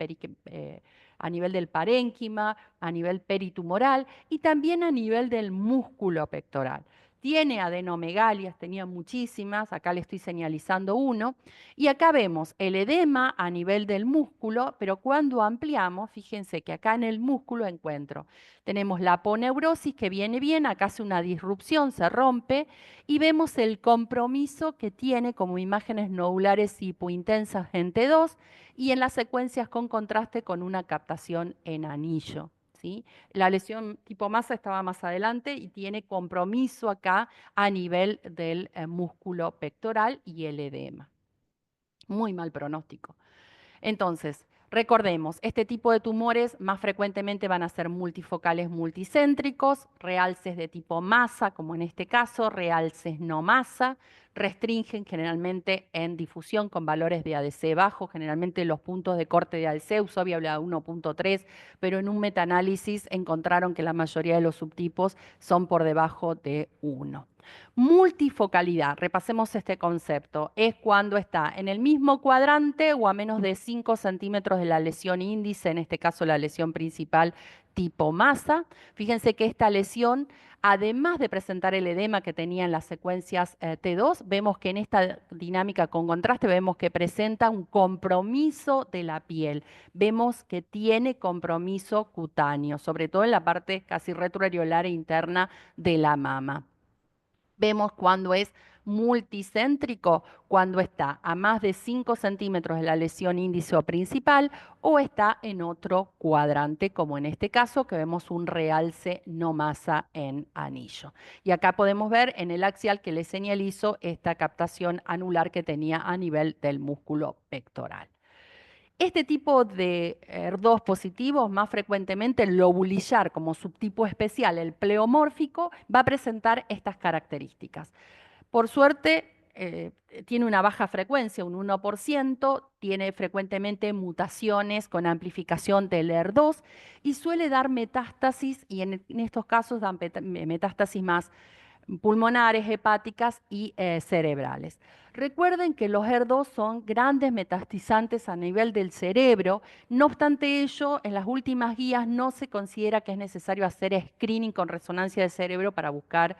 S1: del parénquima, a nivel peritumoral y también a nivel del músculo pectoral. tiene adenomegalias, tenía muchísimas, acá le estoy señalizando uno, y acá vemos el edema a nivel del músculo, pero cuando ampliamos, fíjense que acá en el músculo encuentro, tenemos la aponeurosis que viene bien, acá hace una disrupción, se rompe, y vemos el compromiso que tiene como imágenes nodulares hipointensas en T2 y en las secuencias con contraste con una captación en anillo. ¿Sí? La lesión tipo masa estaba más adelante y tiene compromiso acá a nivel del músculo pectoral y el edema. Muy mal pronóstico. Entonces, recordemos, este tipo de tumores más frecuentemente van a ser multifocales multicéntricos, realces de tipo masa, como en este caso, realces no masa, restringen generalmente en difusión con valores de ADC bajo, generalmente los puntos de corte de ADC, Usovia habla de 1.3, pero en un metaanálisis encontraron que la mayoría de los subtipos son por debajo de 1. Multifocalidad, repasemos este concepto, es cuando está en el mismo cuadrante o a menos de 5 centímetros de la lesión índice, en este caso la lesión principal tipo masa. Fíjense que esta lesión, además de presentar el edema que tenía en las secuencias T2, vemos que en esta dinámica con contraste vemos que presenta un compromiso de la piel. Vemos que tiene compromiso cutáneo, sobre todo en la parte casi retroareolar e interna de la mama. Vemos cuando es multicéntrico, cuando está a más de 5 centímetros de la lesión índice o principal o está en otro cuadrante, como en este caso, que vemos un realce no masa en anillo. Y acá podemos ver en el axial que le señalizo esta captación anular que tenía a nivel del músculo pectoral. Este tipo de HER2 positivos, más frecuentemente el lobulillar como subtipo especial, el pleomórfico, va a presentar estas características. Por suerte, tiene una baja frecuencia, un 1%, tiene frecuentemente mutaciones con amplificación del HER2 y suele dar metástasis, y en estos casos dan metástasis más pulmonares, hepáticas y cerebrales. Recuerden que los HER2 son grandes metastizantes a nivel del cerebro, no obstante ello, en las últimas guías no se considera que es necesario hacer screening con resonancia de cerebro para buscar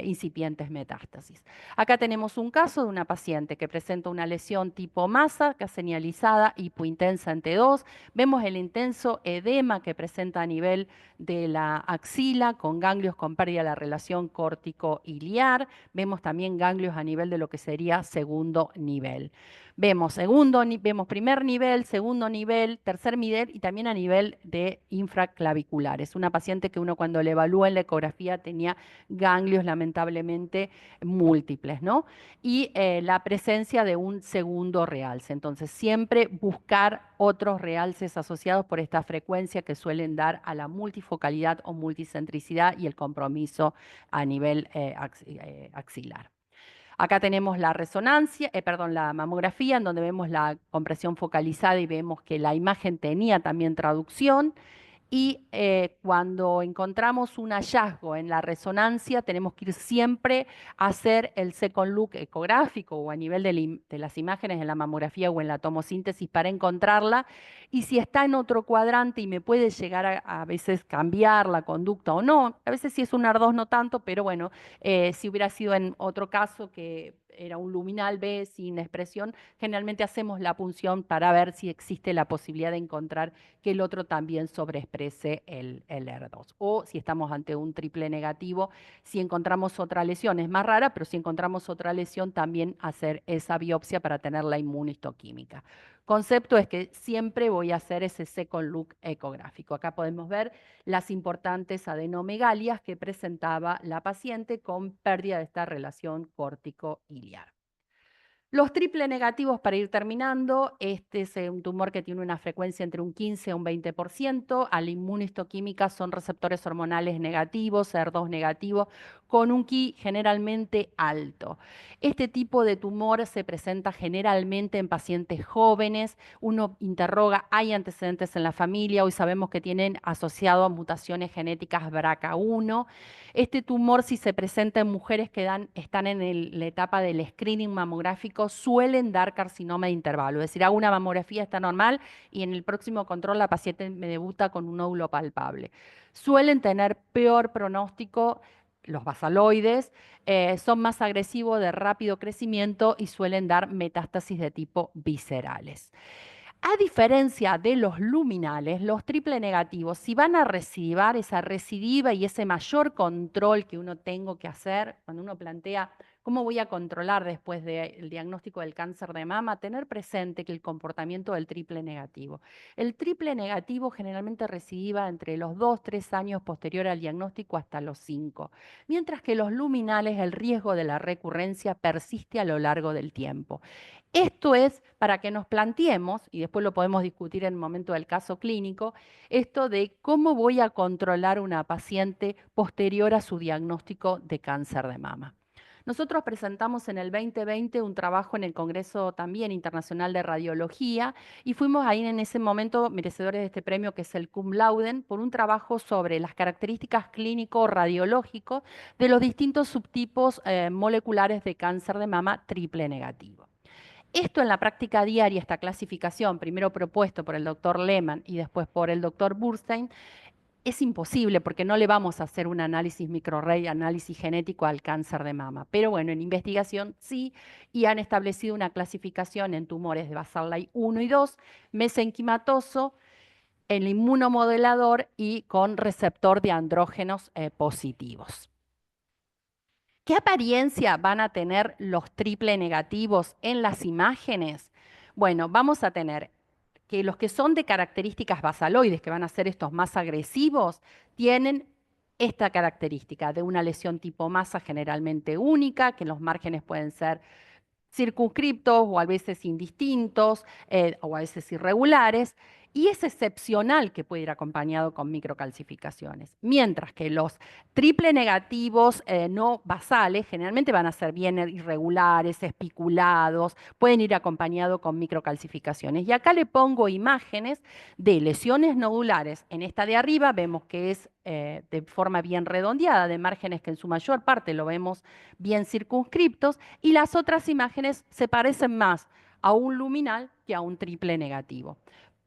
S1: incipientes metástasis. Acá tenemos un caso de una paciente que presenta una lesión tipo masa, que es señalizada hipointensa en T2, vemos el intenso edema que presenta a nivel de la axila con ganglios con pérdida de la relación córtico-iliar, vemos también ganglios a nivel de lo que sería segundo nivel. Vemos primer nivel, segundo nivel, tercer nivel y también a nivel de infraclaviculares. Una paciente que uno cuando le evalúa en la ecografía tenía ganglios lamentablemente múltiples, ¿no? Y la presencia de un segundo realce. Entonces, siempre buscar otros realces asociados por esta frecuencia que suelen dar a la multifocalidad o multicentricidad y el compromiso a nivel axilar. Acá tenemos la resonancia, la mamografía, en donde vemos la compresión focalizada y vemos que la imagen tenía también traducción. Y cuando encontramos un hallazgo en la resonancia, tenemos que ir siempre a hacer el second look ecográfico o a nivel de las imágenes en la mamografía o en la tomosíntesis para encontrarla. Y si está en otro cuadrante y me puede llegar a veces cambiar la conducta o no, a veces si es un AR2 no tanto, pero bueno, si hubiera sido en otro caso que era un luminal B sin expresión, generalmente hacemos la punción para ver si existe la posibilidad de encontrar que el otro también sobreexprese el HER2. O si estamos ante un triple negativo, si encontramos otra lesión, es más rara, pero si encontramos otra lesión, también hacer esa biopsia para tener la inmunistoquímica. Concepto es que siempre voy a hacer ese second look ecográfico. Acá podemos ver las importantes adenomegalias que presentaba la paciente con pérdida de esta relación córtico-iliar. Los triple negativos, para ir terminando, este es un tumor que tiene una frecuencia entre un 15 a un 20%, a la inmunistoquímica son receptores hormonales negativos, HER2 negativo, con un Ki generalmente alto. Este tipo de tumor se presenta generalmente en pacientes jóvenes, uno interroga, ¿hay antecedentes en la familia? Hoy sabemos que tienen asociado a mutaciones genéticas BRCA1. Este tumor, si se presenta en mujeres que están en la etapa del screening mamográfico, suelen dar carcinoma de intervalo. Es decir, hago una mamografía, está normal, y en el próximo control la paciente me debuta con un nódulo palpable. Suelen tener peor pronóstico, los basaloides, son más agresivos, de rápido crecimiento y suelen dar metástasis de tipo viscerales. A diferencia de los luminales, los triple negativos, si van a recibar esa recidiva y ese mayor control que uno tengo que hacer cuando uno plantea cómo voy a controlar después del diagnóstico del cáncer de mama, tener presente que el comportamiento del triple negativo. El triple negativo generalmente recidiva entre los 2, 3 años posterior al diagnóstico hasta los 5, mientras que los luminales, el riesgo de la recurrencia persiste a lo largo del tiempo. Esto es para que nos planteemos, y después lo podemos discutir en el momento del caso clínico, esto de cómo voy a controlar una paciente posterior a su diagnóstico de cáncer de mama. Nosotros presentamos en el 2020 un trabajo en el Congreso también Internacional de Radiología y fuimos ahí en ese momento merecedores de este premio que es el Cum Laude por un trabajo sobre las características clínico-radiológicos de los distintos subtipos moleculares de cáncer de mama triple negativo. Esto en la práctica diaria, esta clasificación, primero propuesto por el doctor Lehmann y después por el doctor Burstein, es imposible porque no le vamos a hacer un análisis microarray, análisis genético al cáncer de mama. Pero bueno, en investigación sí, y han establecido una clasificación en tumores de Basal-like 1 y 2, mesenquimatoso, el inmunomodelador y con receptor de andrógenos positivos. ¿Qué apariencia van a tener los triple negativos en las imágenes? Bueno, vamos a tener que los que son de características basaloides, que van a ser estos más agresivos, tienen esta característica de una lesión tipo masa generalmente única, que los márgenes pueden ser circunscriptos o a veces indistintos o a veces irregulares, y es excepcional que puede ir acompañado con microcalcificaciones. Mientras que los triple negativos no basales generalmente van a ser bien irregulares, espiculados, pueden ir acompañados con microcalcificaciones. Y acá le pongo imágenes de lesiones nodulares. En esta de arriba vemos que es de forma bien redondeada, de márgenes que en su mayor parte lo vemos bien circunscriptos, y las otras imágenes se parecen más a un luminal que a un triple negativo.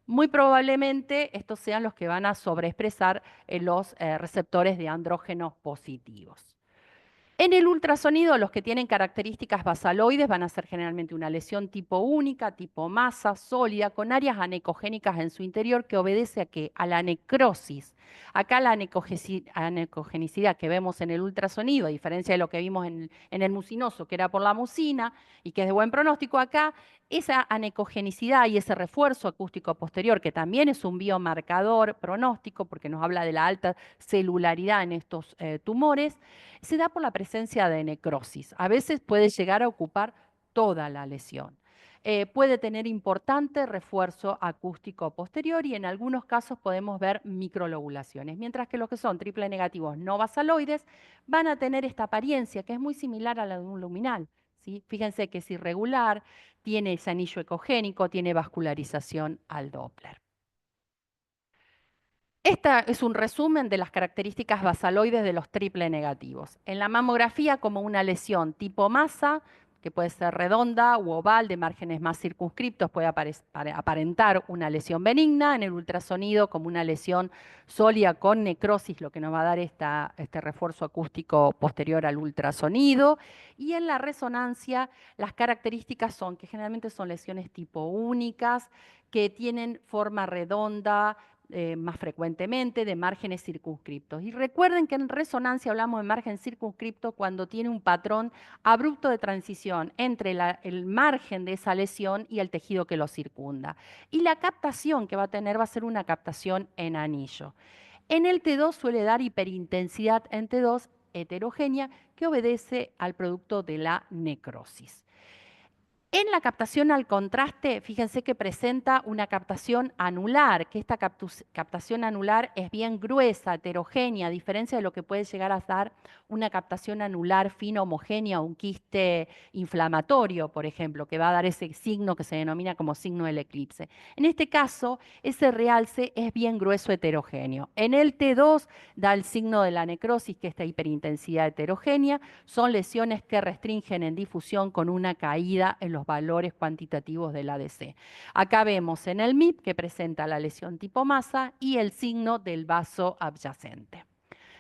S1: Muy probablemente estos sean los que van a sobreexpresar los receptores de andrógenos positivos. En el ultrasonido, los que tienen características basaloides van a ser generalmente una lesión tipo única, tipo masa, sólida, con áreas anecogénicas en su interior que obedece a qué? A la necrosis. Acá la anecogenicidad que vemos en el ultrasonido, a diferencia de lo que vimos en el mucinoso, que era por la mucina y que es de buen pronóstico, acá esa anecogenicidad y ese refuerzo acústico posterior, que también es un biomarcador pronóstico porque nos habla de la alta celularidad en estos tumores, se da por la presencia de necrosis. A veces puede llegar a ocupar toda la lesión. Puede tener importante refuerzo acústico posterior y en algunos casos podemos ver microlobulaciones, mientras que los que son triple negativos no basaloides van a tener esta apariencia que es muy similar a la de un luminal. ¿Sí? Fíjense que es irregular, tiene ese anillo ecogénico, tiene vascularización al Doppler. Este es un resumen de las características basaloides de los triple negativos. En la mamografía, como una lesión tipo masa, que puede ser redonda u oval, de márgenes más circunscriptos, puede aparentar una lesión benigna. En el ultrasonido, como una lesión sólida con necrosis, lo que nos va a dar este refuerzo acústico posterior al ultrasonido. Y en la resonancia, las características son que generalmente son lesiones tipo únicas, que tienen forma redonda, más frecuentemente, de márgenes circunscriptos. Y recuerden que en resonancia hablamos de margen circunscripto cuando tiene un patrón abrupto de transición entre el margen de esa lesión y el tejido que lo circunda. Y la captación que va a tener va a ser una captación en anillo. En el T2 suele dar hiperintensidad en T2 heterogénea que obedece al producto de la necrosis. En la captación al contraste, fíjense que presenta una captación anular, que esta captación anular es bien gruesa, heterogénea, a diferencia de lo que puede llegar a dar una captación anular fina, homogénea, un quiste inflamatorio, por ejemplo, que va a dar ese signo que se denomina como signo del eclipse. En este caso, ese realce es bien grueso, heterogéneo. En el T2 da el signo de la necrosis, que es esta hiperintensidad heterogénea, son lesiones que restringen en difusión con una caída en los valores cuantitativos del ADC. Acá vemos en el MIP que presenta la lesión tipo masa y el signo del vaso adyacente.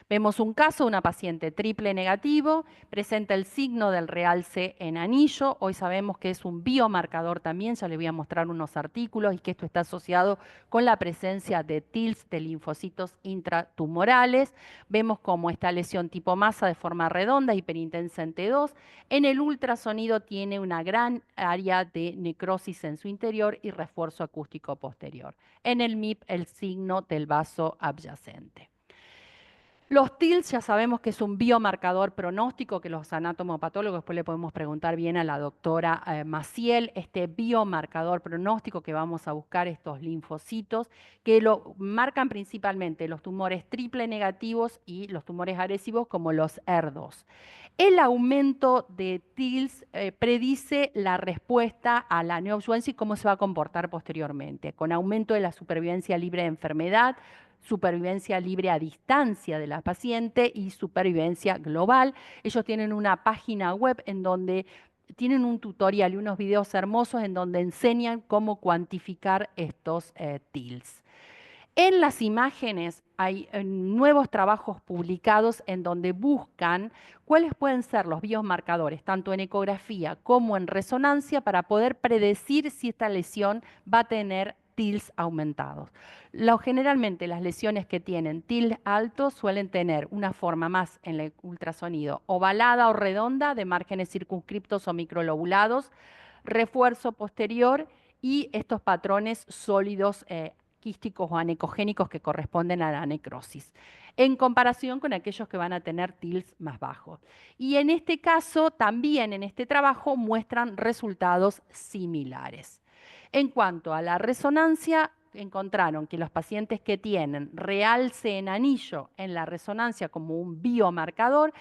S1: Vemos un caso de una paciente triple negativo, presenta el signo del realce en anillo. Hoy sabemos que es un biomarcador también, ya le voy a mostrar unos artículos y que esto está asociado con la presencia de TILs, de linfocitos intratumorales. Vemos cómo esta lesión tipo masa de forma redonda, hiperintensa en T2. En el ultrasonido tiene una gran área de necrosis en su interior y refuerzo acústico posterior. En el MIP, el signo del vaso adyacente. Los TILs ya sabemos que es un biomarcador pronóstico que los anatomopatólogos, después le podemos preguntar bien a la doctora Maciel, este biomarcador pronóstico que vamos a buscar estos linfocitos, que lo marcan principalmente los tumores triple negativos y los tumores agresivos como los ER2. El aumento de TILs predice la respuesta a la neoadjuvancia y cómo se va a comportar posteriormente, con aumento de la supervivencia libre de enfermedad, supervivencia libre a distancia de la paciente y supervivencia global. Ellos tienen una página web en donde tienen un tutorial y unos videos hermosos en donde enseñan cómo cuantificar estos TILs. En las imágenes hay nuevos trabajos publicados en donde buscan cuáles pueden ser los biomarcadores, tanto en ecografía como en resonancia, para poder predecir si esta lesión va a tener TILs aumentados. Generalmente las lesiones que tienen TILs altos suelen tener una forma más en el ultrasonido ovalada o redonda de márgenes circunscriptos o microlobulados, refuerzo posterior y estos patrones sólidos quísticos o anecogénicos que corresponden a la necrosis, en comparación con aquellos que van a tener TILs más bajos. Y en este caso, también en este trabajo, muestran resultados similares. En cuanto a la resonancia, encontraron que los pacientes que tienen realce en anillo en la resonancia como un biomarcador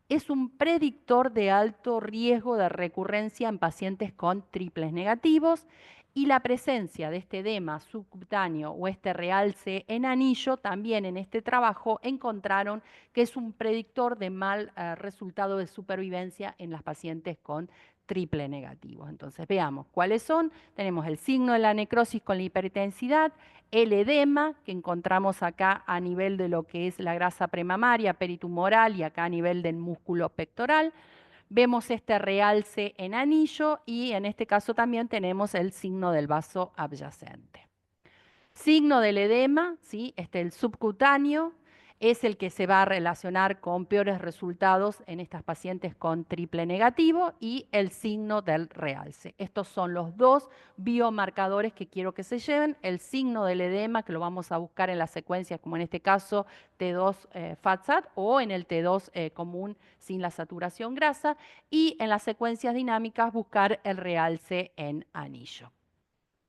S1: es un predictor de alto riesgo de recurrencia en pacientes con triples negativos, y la presencia de este edema subcutáneo o este realce en anillo, también en este trabajo encontraron que es un predictor de mal resultado de supervivencia en las pacientes con triple negativo. Entonces veamos cuáles son. Tenemos el signo de la necrosis con la hipertensidad, el edema que encontramos acá a nivel de lo que es la grasa premamaria, peritumoral, y acá a nivel del músculo pectoral. Vemos este realce en anillo y en este caso también tenemos el signo del vaso adyacente. Signo del edema, ¿sí? El subcutáneo es el que se va a relacionar con peores resultados en estas pacientes con triple negativo, y el signo del realce. Estos son los dos biomarcadores que quiero que se lleven. El signo del edema, que lo vamos a buscar en las secuencias, como en este caso T2 FATSAT o en el T2 común sin la saturación grasa, y en las secuencias dinámicas buscar el realce en anillo.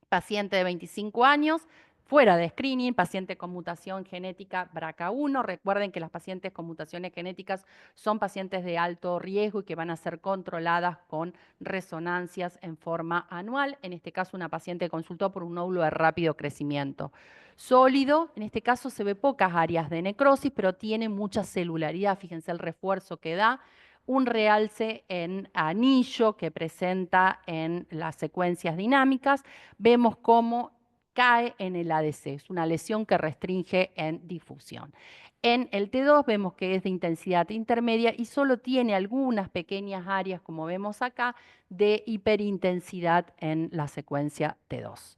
S1: Paciente de 25 años, fuera de screening, paciente con mutación genética BRCA1. Recuerden que las pacientes con mutaciones genéticas son pacientes de alto riesgo y que van a ser controladas con resonancias en forma anual. En este caso, una paciente consultó por un nódulo de rápido crecimiento. Sólido, en este caso se ve pocas áreas de necrosis, pero tiene mucha celularidad. Fíjense el refuerzo que da. Un realce en anillo que presenta en las secuencias dinámicas. Vemos cómo cae en el ADC, es una lesión que restringe en difusión. En el T2 vemos que es de intensidad intermedia y solo tiene algunas pequeñas áreas, como vemos acá, de hiperintensidad en la secuencia T2.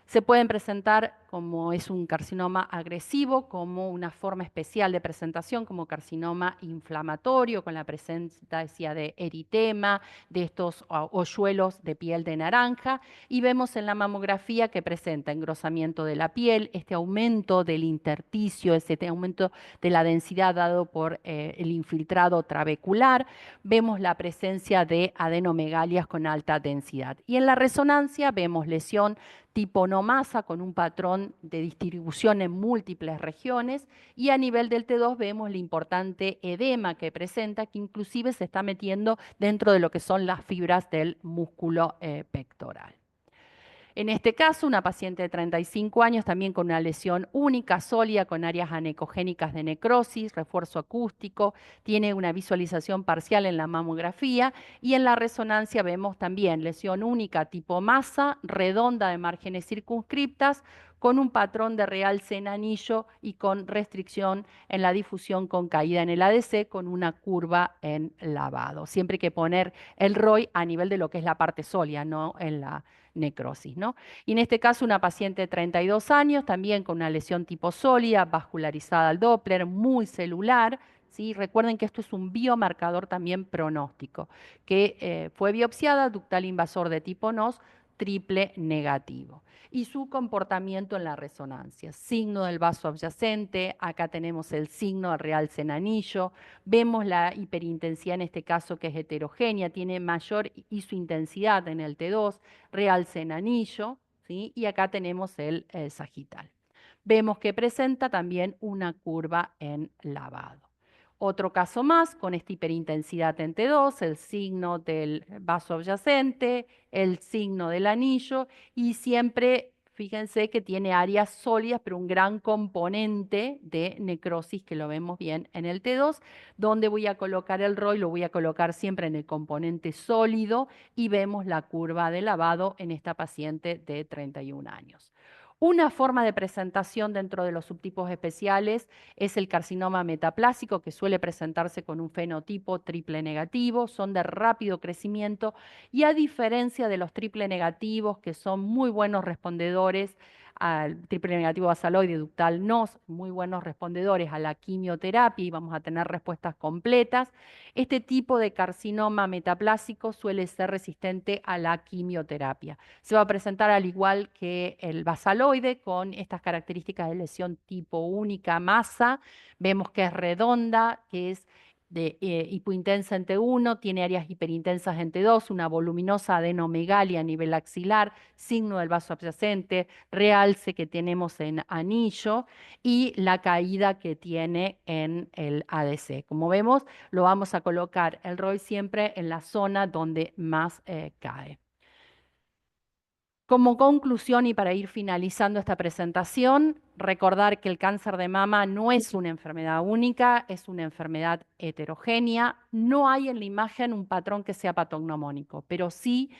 S1: Se pueden presentar como es un carcinoma agresivo, como una forma especial de presentación, como carcinoma inflamatorio, con la presencia de eritema, de estos hoyuelos de piel de naranja, y vemos en la mamografía que presenta engrosamiento de la piel, este aumento del intersticio, este aumento de la densidad dado por el infiltrado trabecular. Vemos la presencia de adenomegalias con alta densidad. Y en la resonancia vemos lesión tipo no masa con un patrón de distribución en múltiples regiones, y a nivel del T2 vemos el importante edema que presenta, que inclusive se está metiendo dentro de lo que son las fibras del músculo pectoral. En este caso, una paciente de 35 años, también con una lesión única, sólida, con áreas anecogénicas de necrosis, refuerzo acústico, tiene una visualización parcial en la mamografía y en la resonancia vemos también lesión única tipo masa, redonda de márgenes circunscriptas, con un patrón de realce en anillo y con restricción en la difusión con caída en el ADC, con una curva en lavado. Siempre hay que poner el ROI a nivel de lo que es la parte sólida, no en la necrosis, ¿no? Y en este caso una paciente de 32 años, también con una lesión tipo sólida, vascularizada al Doppler, muy celular, ¿sí? Recuerden que esto es un biomarcador también pronóstico, que fue biopsiada, ductal invasor de tipo NOS, triple negativo. Y su comportamiento en la resonancia, signo del vaso adyacente, acá tenemos el signo del realce en anillo, vemos la hiperintensidad en este caso que es heterogénea, tiene mayor isointensidad en el T2, realce en anillo, ¿sí? Y acá tenemos el sagital. Vemos que presenta también una curva en lavado. Otro caso más con esta hiperintensidad en T2, el signo del vaso adyacente, el signo del anillo y siempre fíjense que tiene áreas sólidas, pero un gran componente de necrosis que lo vemos bien en el T2, donde voy a colocar el ROI, lo voy a colocar siempre en el componente sólido y vemos la curva de lavado en esta paciente de 31 años. Una forma de presentación dentro de los subtipos especiales es el carcinoma metaplásico, que suele presentarse con un fenotipo triple negativo, son de rápido crecimiento y a diferencia de los triple negativos, que son muy buenos respondedores al triple negativo basaloide ductal NOS, muy buenos respondedores a la quimioterapia y vamos a tener respuestas completas, este tipo de carcinoma metaplásico suele ser resistente a la quimioterapia. Se va a presentar al igual que el basaloide con estas características de lesión tipo única masa. Vemos que es redonda, que es de hipointensa en T1, tiene áreas hiperintensas en T2, una voluminosa adenomegalia a nivel axilar, signo del vaso adyacente, realce que tenemos en anillo y la caída que tiene en el ADC. Como vemos, lo vamos a colocar el ROI siempre en la zona donde más cae. Como conclusión y para ir finalizando esta presentación, recordar que el cáncer de mama no es una enfermedad única, es una enfermedad heterogénea. No hay en la imagen un patrón que sea patognomónico, pero sí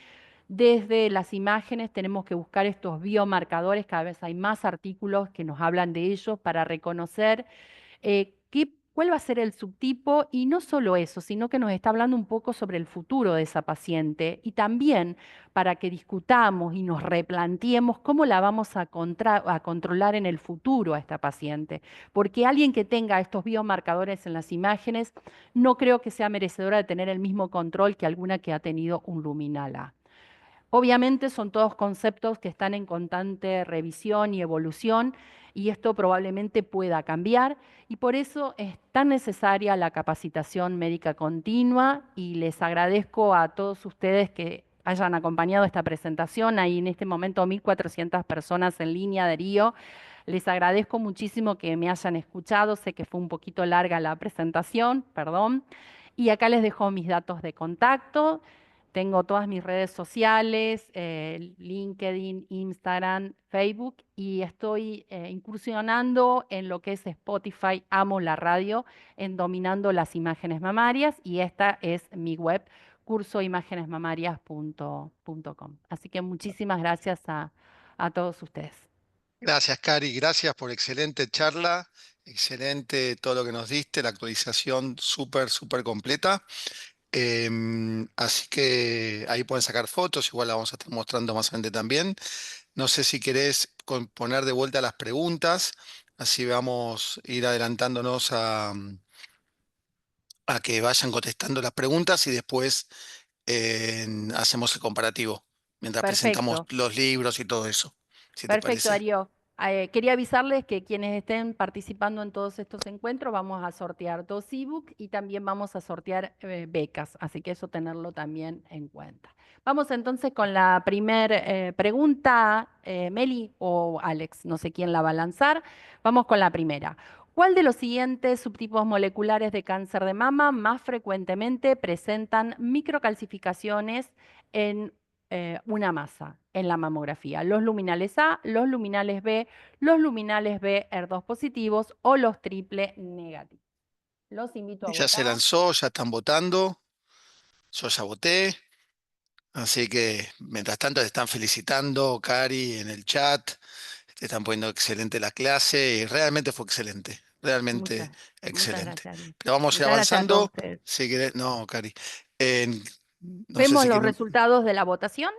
S1: desde las imágenes tenemos que buscar estos biomarcadores, cada vez hay más artículos que nos hablan de ellos para reconocer cuál va a ser el subtipo y no solo eso, sino que nos está hablando un poco sobre el futuro de esa paciente y también para que discutamos y nos replanteemos cómo la vamos a controlar en el futuro a esta paciente. Porque alguien que tenga estos biomarcadores en las imágenes no creo que sea merecedora de tener el mismo control que alguna que ha tenido un luminal A. Obviamente son todos conceptos que están en constante revisión y evolución y esto probablemente pueda cambiar y por eso es tan necesaria la capacitación médica continua y les agradezco a todos ustedes que hayan acompañado esta presentación. Hay en este momento 1.400 personas en línea de Río. Les agradezco muchísimo que me hayan escuchado. Sé que fue un poquito larga la presentación, perdón. Y acá les dejo mis datos de contacto. Tengo todas mis redes sociales, LinkedIn, Instagram, Facebook y estoy incursionando en lo que es Spotify, amo la radio, en dominando las imágenes mamarias y esta es mi web, cursoimágenesmamarias.com. Así que muchísimas gracias a todos ustedes.
S2: Gracias, Cari. Gracias por excelente charla. Excelente todo lo que nos diste, la actualización súper, súper completa. Así que ahí pueden sacar fotos, igual la vamos a estar mostrando más adelante también. No sé si querés poner de vuelta las preguntas, así vamos a ir adelantándonos a que vayan contestando las preguntas y después hacemos el comparativo, mientras presentamos
S1: Perfecto.
S2: los libros y todo eso, si te
S1: Perfecto,
S2: parece.
S1: Darío. Quería avisarles que quienes estén participando en todos estos encuentros vamos a sortear 2 ebooks y también vamos a sortear becas, así que eso tenerlo también en cuenta. Vamos entonces con la primera pregunta, Meli o Alex, no sé quién la va a lanzar. Vamos con la primera. ¿Cuál de los siguientes subtipos moleculares de cáncer de mama más frecuentemente presentan microcalcificaciones en una masa en la mamografía. Los luminales A, los luminales B, los luminales B ER2 positivos o los triple negativos. Los invito a
S2: Y ya se
S1: votar.
S2: lanzó, ya están votando, yo ya voté. Así que mientras tanto te están felicitando, Cari, en el chat, te están poniendo excelente la clase y realmente fue excelente, realmente
S1: Muchas, muchas
S2: excelente.
S1: gracias, Ari.
S2: Pero vamos a ir
S1: Muchas gracias a todos
S2: avanzando.
S1: ustedes.
S2: Si querés, no, Cari, en- no sé
S1: ¿Vemos
S2: si
S1: los
S2: quieren,
S1: resultados de la votación?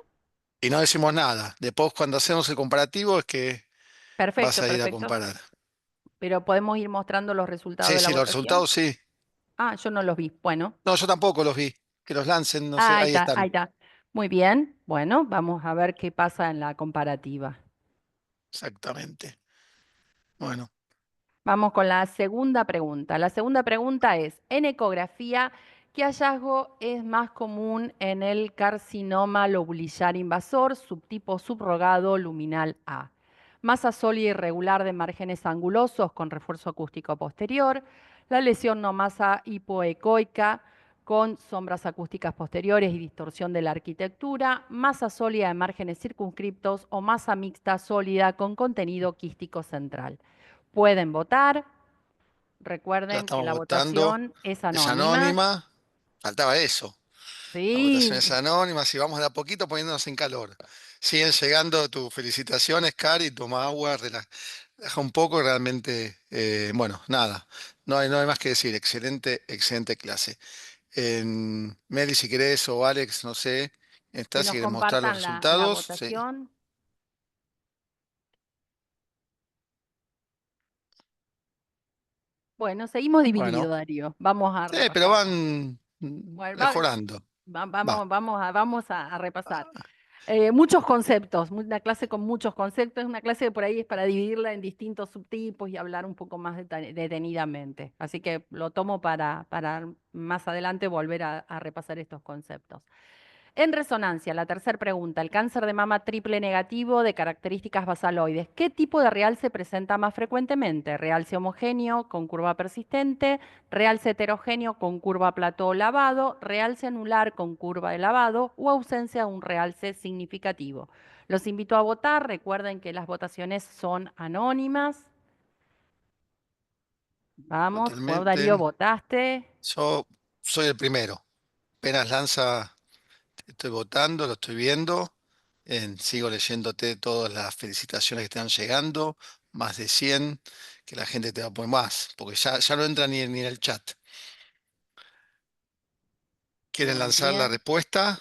S2: y no decimos nada. Después cuando hacemos el comparativo es que vas
S1: Perfecto,
S2: a ir a
S1: perfecto.
S2: comparar.
S1: Pero podemos ir mostrando los resultados
S2: Sí,
S1: de la
S2: sí, los
S1: votación.
S2: resultados sí.
S1: Ah, yo no los vi. Bueno,
S2: No, yo tampoco los vi. Que los lancen, no sé,
S1: ahí
S2: ahí
S1: está, ahí
S2: están.
S1: está. Muy bien. Bueno, vamos a ver qué pasa en la comparativa.
S2: Exactamente. Bueno,
S1: Vamos con la segunda pregunta. La segunda pregunta es, en ecografía, ¿qué hallazgo es más común en el carcinoma lobulillar invasor, subtipo subrogado luminal A? Masa sólida irregular de márgenes angulosos con refuerzo acústico posterior, la lesión no masa hipoecoica con sombras acústicas posteriores y distorsión de la arquitectura, masa sólida de márgenes circunscriptos o masa mixta sólida con contenido quístico central. Pueden votar.
S2: ya
S1: Recuerden que
S2: estamos
S1: la
S2: votando.
S1: votación es
S2: Es
S1: anónima.
S2: anónima. Faltaba eso. La votación
S1: Sí,
S2: es anónima, si vamos de a poquito poniéndonos en calor. Siguen llegando tus felicitaciones, Cari, toma agua, relaja un poco, realmente, bueno, nada, no hay más que decir, excelente, excelente clase. Meli, si querés, o Alex, no sé,
S1: que
S2: está, si
S1: nos
S2: querés mostrar los
S1: compartan la
S2: resultados, sí.
S1: votación. Bueno, seguimos
S2: Bueno,
S1: divididos, Darío. Vamos a
S2: sí, pero
S1: repasarlo.
S2: van
S1: Bueno,
S2: mejorando. Va,
S1: vamos a repasar. Muchos conceptos, una clase con muchos conceptos, una clase que por ahí es para dividirla en distintos subtipos y hablar un poco más detenidamente. Así que lo tomo para más adelante volver a repasar estos conceptos. En resonancia, la tercera pregunta, el cáncer de mama triple negativo de características basaloides. ¿Qué tipo de realce presenta más frecuentemente? ¿Realce homogéneo con curva persistente? ¿Realce heterogéneo con curva plató lavado? ¿Realce anular con curva de lavado? ¿O ausencia de un realce significativo? Los invito a votar. Recuerden que las votaciones son anónimas. Vamos, vos Darío,
S2: totalmente.
S1: votaste.
S2: Yo soy el primero. Apenas lanza. Estoy votando, lo estoy viendo. Sigo leyéndote todas las felicitaciones que te están llegando, más de 100 que la gente te va a poner más, porque ya no entra ni en el chat. ¿Quieren
S1: Muy
S2: lanzar la
S1: bien.
S2: respuesta?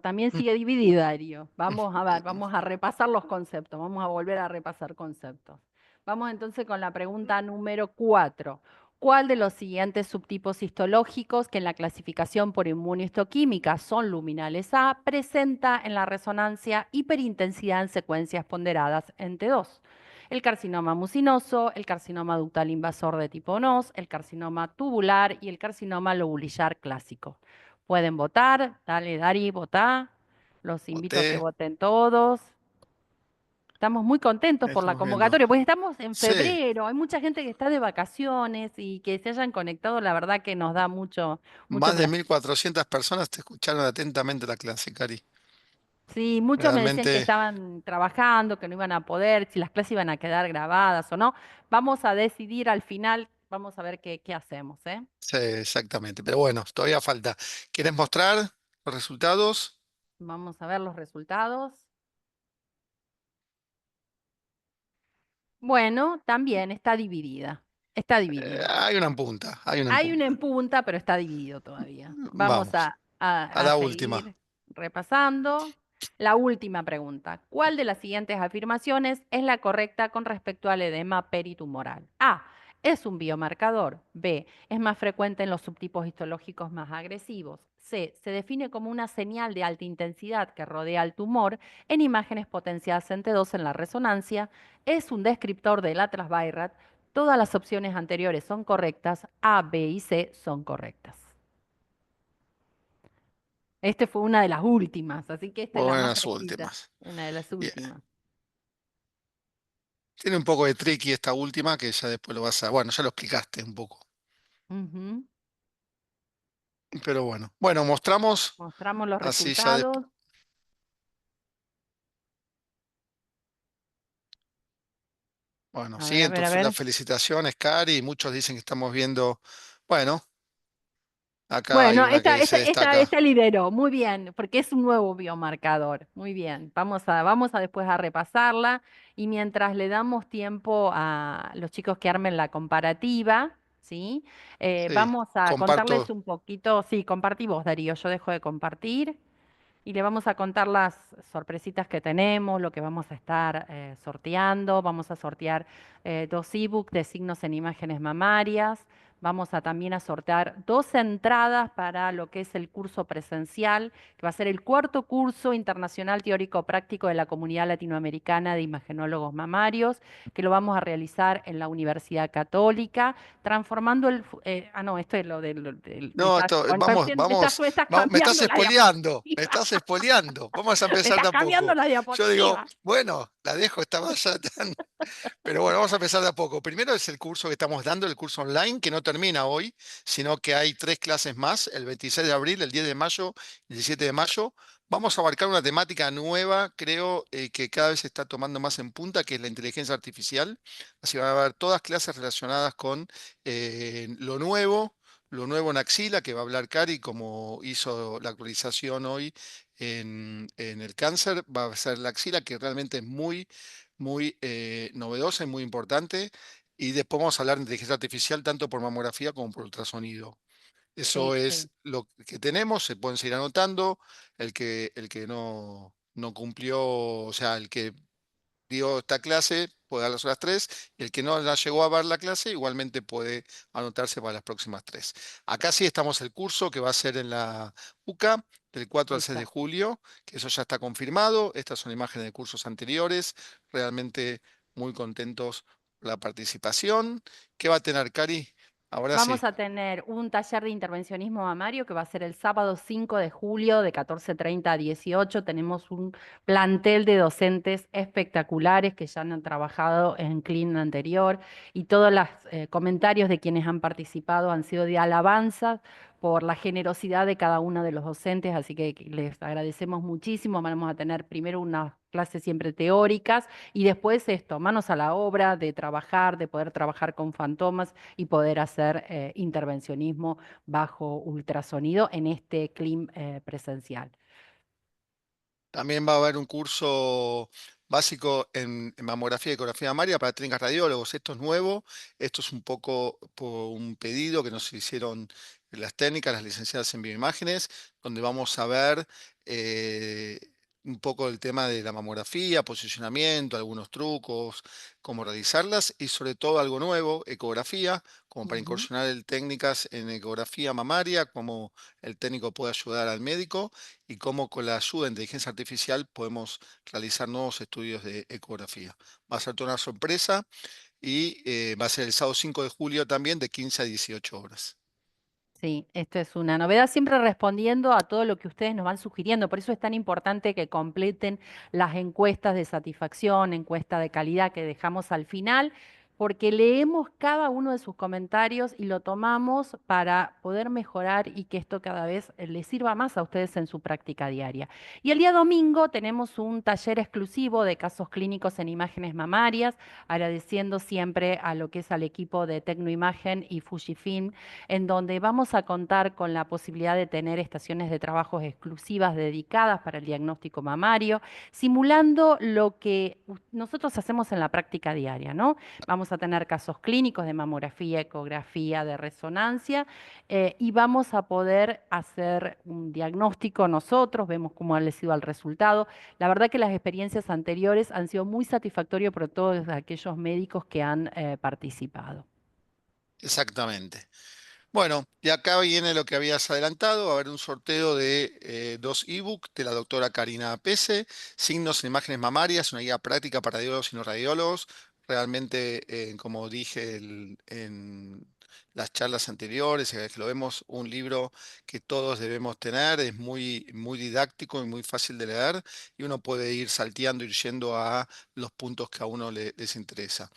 S1: También
S2: Mm,
S1: sigue dividida, Darío.
S2: mm,
S1: Vamos a ver,
S2: mm.
S1: vamos a repasar los conceptos, vamos a volver a repasar conceptos. Vamos entonces con la pregunta número 4. ¿Cuál de los siguientes subtipos histológicos que en la clasificación por inmunohistoquímica son luminales A presenta en la resonancia hiperintensidad en secuencias ponderadas en T2? El carcinoma mucinoso, el carcinoma ductal invasor de tipo NOS, el carcinoma tubular y el carcinoma lobulillar clásico. Pueden votar, dale, Dari, votá. Los invito a que
S2: Voté,
S1: voten todos. Estamos muy contentos por la
S2: estamos viendo.
S1: convocatoria, porque estamos en
S2: Sí,
S1: febrero, hay mucha gente que está de vacaciones y que se hayan conectado, la verdad que nos da mucho, mucho
S2: más de
S1: placer.
S2: 1.400 personas te escucharon atentamente la clase, Cari.
S1: Sí, muchos me decían que
S2: Realmente,
S1: estaban trabajando, que no iban a poder, si las clases iban a quedar grabadas o no. Vamos a decidir al final, vamos a ver qué hacemos, ¿eh?
S2: sí, exactamente. Pero bueno, todavía falta. ¿Quieres mostrar los resultados?
S1: Vamos a ver los resultados. Bueno, también está dividida. Está dividida.
S2: Hay una en punta, hay una en
S1: Hay una en
S2: punta.
S1: punta, pero está dividido todavía. Vamos
S2: Vamos, a
S1: a
S2: la última.
S1: seguir repasando. La última pregunta. ¿Cuál de las siguientes afirmaciones es la correcta con respecto al edema peritumoral? A. Es un biomarcador. B. Es más frecuente en los subtipos histológicos más agresivos. C. Se define como una señal de alta intensidad que rodea al tumor en imágenes potenciadas en T2 en la resonancia. Es un descriptor del Atlas Bayrat. Todas las opciones anteriores son correctas, A, B y C son correctas. Este fue una de las últimas, así que esta es la más
S2: Buenas
S1: fresquita,
S2: últimas.
S1: una de las
S2: Bien.
S1: últimas.
S2: Tiene un poco de tricky esta última, que ya después lo vas a. Bueno, ya lo explicaste un poco.
S1: Ujú.
S2: pero bueno, mostramos
S1: Mostramos los
S2: así ya
S1: resultados.
S2: bueno,
S1: A ver, a
S2: siguen
S1: ver, a
S2: las
S1: ver.
S2: felicitaciones, Cari, muchos dicen que estamos viendo, bueno, acá hay
S1: Bueno,
S2: una que se destaca.
S1: esta lideró, muy bien, porque es un nuevo biomarcador. Muy bien, vamos a después a repasarla y mientras le damos tiempo a los chicos que armen la comparativa, ¿sí?
S2: Sí,
S1: Vamos a contarles
S2: comparto.
S1: un poquito, sí, compartí vos, Darío, yo dejo de compartir. Y le vamos a contar las sorpresitas que tenemos, lo que vamos a estar sorteando. Vamos a sortear dos ebooks de signos en imágenes mamarias. Vamos a también a sortear dos entradas para lo que es el curso presencial, que va a ser el cuarto curso internacional teórico práctico de la Comunidad Latinoamericana de Imagenólogos Mamarios, que lo vamos a realizar en la Universidad Católica, transformando no, esto es lo me
S2: No,
S1: estás,
S2: esto,
S1: me estás
S2: me estás
S1: cambiando la
S2: espoleando, me
S1: diapositiva.
S2: estás espoleando. Vamos a
S1: Me
S2: empezar de
S1: estás
S2: a
S1: cambiando
S2: poco.
S1: la
S2: Yo digo,
S1: diapositiva.
S2: bueno, la dejo, estaba ya tan. Pero bueno, vamos a empezar de a poco. Primero es el curso que estamos dando, el curso online, que no termina hoy, sino que hay tres clases más, el 26 de abril, el 10 de mayo, el 17 de mayo. Vamos a abarcar una temática nueva, creo que cada vez se está tomando más en punta, que es la inteligencia artificial. Así van a haber todas clases relacionadas con lo nuevo en Axila, que va a hablar Cari, como hizo la actualización hoy en el cáncer, va a ser la Axila, que realmente es muy novedosa y muy importante. Y después vamos a hablar de inteligencia artificial tanto por mamografía como por ultrasonido. Eso
S1: Sí, sí,
S2: es lo que tenemos, se pueden seguir anotando. El que no cumplió, o sea, el que dio esta clase puede dar las otras tres, y el que no la llegó a ver la clase igualmente puede anotarse para las próximas tres. Acá sí estamos el curso que va a ser en la UCA del 4 al 6 de
S1: exacto.
S2: julio, que eso ya está confirmado. Estas son imágenes de cursos anteriores, realmente muy contentos por la participación. ¿Qué va a tener, Cari? Ahora sí.
S1: Vamos a tener un taller de intervencionismo mamario que va a ser el sábado 5 de julio de 14:30 a 18. Tenemos un plantel de docentes espectaculares que ya han trabajado en Clean anterior y todos los comentarios de quienes han participado han sido de alabanza por la generosidad de cada uno de los docentes, así que les agradecemos muchísimo. Vamos a tener primero unas clases siempre teóricas y después esto, manos a la obra, de trabajar, de poder trabajar con fantomas y poder hacer intervencionismo bajo ultrasonido en este CLIM presencial.
S2: También va a haber un curso básico en mamografía y ecografía mamaria para técnicas radiólogos. Esto es nuevo, esto es un poco por un pedido que nos hicieron las técnicas, las licenciadas en bioimágenes, donde vamos a ver eh, un poco el tema de la mamografía, posicionamiento, algunos trucos, cómo realizarlas y sobre todo algo nuevo, ecografía, como para
S1: Ujú.
S2: incursionar en técnicas en ecografía mamaria, cómo el técnico puede ayudar al médico y cómo con la ayuda de inteligencia artificial podemos realizar nuevos estudios de ecografía. Va a ser toda una sorpresa y va a ser el sábado 5 de julio también de 15 a 18 horas.
S1: Sí, esto es una novedad, siempre respondiendo a todo lo que ustedes nos van sugiriendo. Por eso es tan importante que completen las encuestas de satisfacción, encuesta de calidad que dejamos al final, porque leemos cada uno de sus comentarios y lo tomamos para poder mejorar y que esto cada vez les sirva más a ustedes en su práctica diaria. Y el día domingo tenemos un taller exclusivo de casos clínicos en imágenes mamarias, agradeciendo siempre a lo que es al equipo de Tecnoimagen y Fujifilm en donde vamos a contar con la posibilidad de tener estaciones de trabajos exclusivas dedicadas para el diagnóstico mamario, simulando lo que nosotros hacemos en la práctica diaria, ¿no? Vamos a tener casos clínicos de mamografía, ecografía, de resonancia, y vamos a poder hacer un diagnóstico nosotros, vemos cómo ha sido el resultado. La verdad que las experiencias anteriores han sido muy satisfactorias para todos aquellos médicos que han participado.
S2: Exactamente. Bueno, y acá viene lo que habías adelantado, va a haber un sorteo de dos ebooks de la doctora Karina Pese, Signos en Imágenes Mamarias, una guía práctica para radiólogos y no radiólogos. Realmente, como dije las charlas anteriores, que lo vemos, un libro que todos debemos tener, es muy didáctico y muy fácil de leer y uno puede ir salteando, ir yendo a los puntos que a uno les interesa.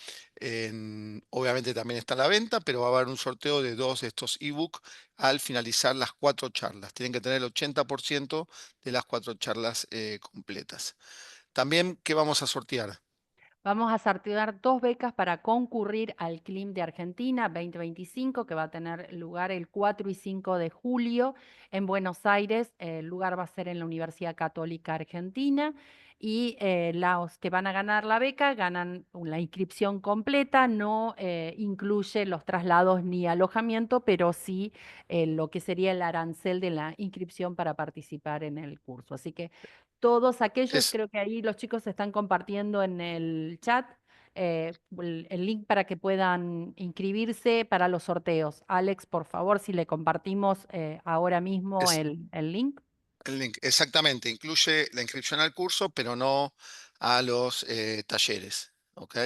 S2: Obviamente también está a la venta, pero va a haber un sorteo de dos de estos ebook al finalizar las 4 charlas. Tienen que tener el 80% de las 4 charlas completas. También, ¿qué vamos a sortear?
S1: Vamos a sortear 2 becas para concurrir al CLIM de Argentina 2025, que va a tener lugar el 4 y 5 de julio en Buenos Aires. El lugar va a ser en la Universidad Católica Argentina y los que van a ganar la beca ganan la inscripción completa, no incluye los traslados ni alojamiento, pero sí lo que sería el arancel de la inscripción para participar en el curso. Así que todos aquellos,
S2: Es,
S1: creo que ahí los chicos están compartiendo en el chat el link para que puedan inscribirse para los sorteos. Alex, por favor, si le compartimos ahora mismo
S2: es
S1: el link.
S2: el link, exactamente, incluye la inscripción al curso, pero no a los talleres. ¿Ok?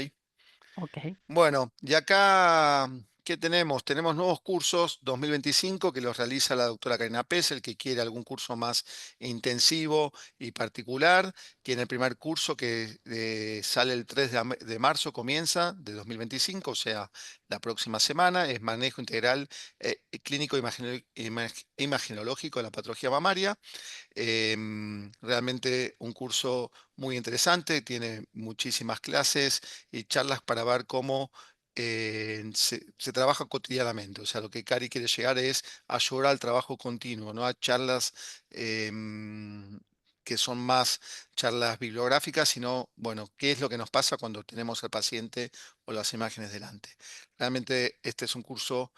S1: Ok.
S2: Bueno, y acá, ¿qué tenemos? Tenemos nuevos cursos 2025 que los realiza la doctora Karina Pez, el que quiere algún curso más intensivo y particular. Tiene el primer curso que sale el 3 de marzo, comienza de 2025, o sea, la próxima semana. Es manejo integral clínico imaginológico de la patología mamaria. Realmente un curso muy interesante, tiene muchísimas clases y charlas para ver cómo se trabaja cotidianamente. O sea, lo que Cari quiere llegar es a ayudar al trabajo continuo, no a charlas que son más charlas bibliográficas, sino, bueno, qué es lo que nos pasa cuando tenemos al paciente o las imágenes delante. Realmente este es un curso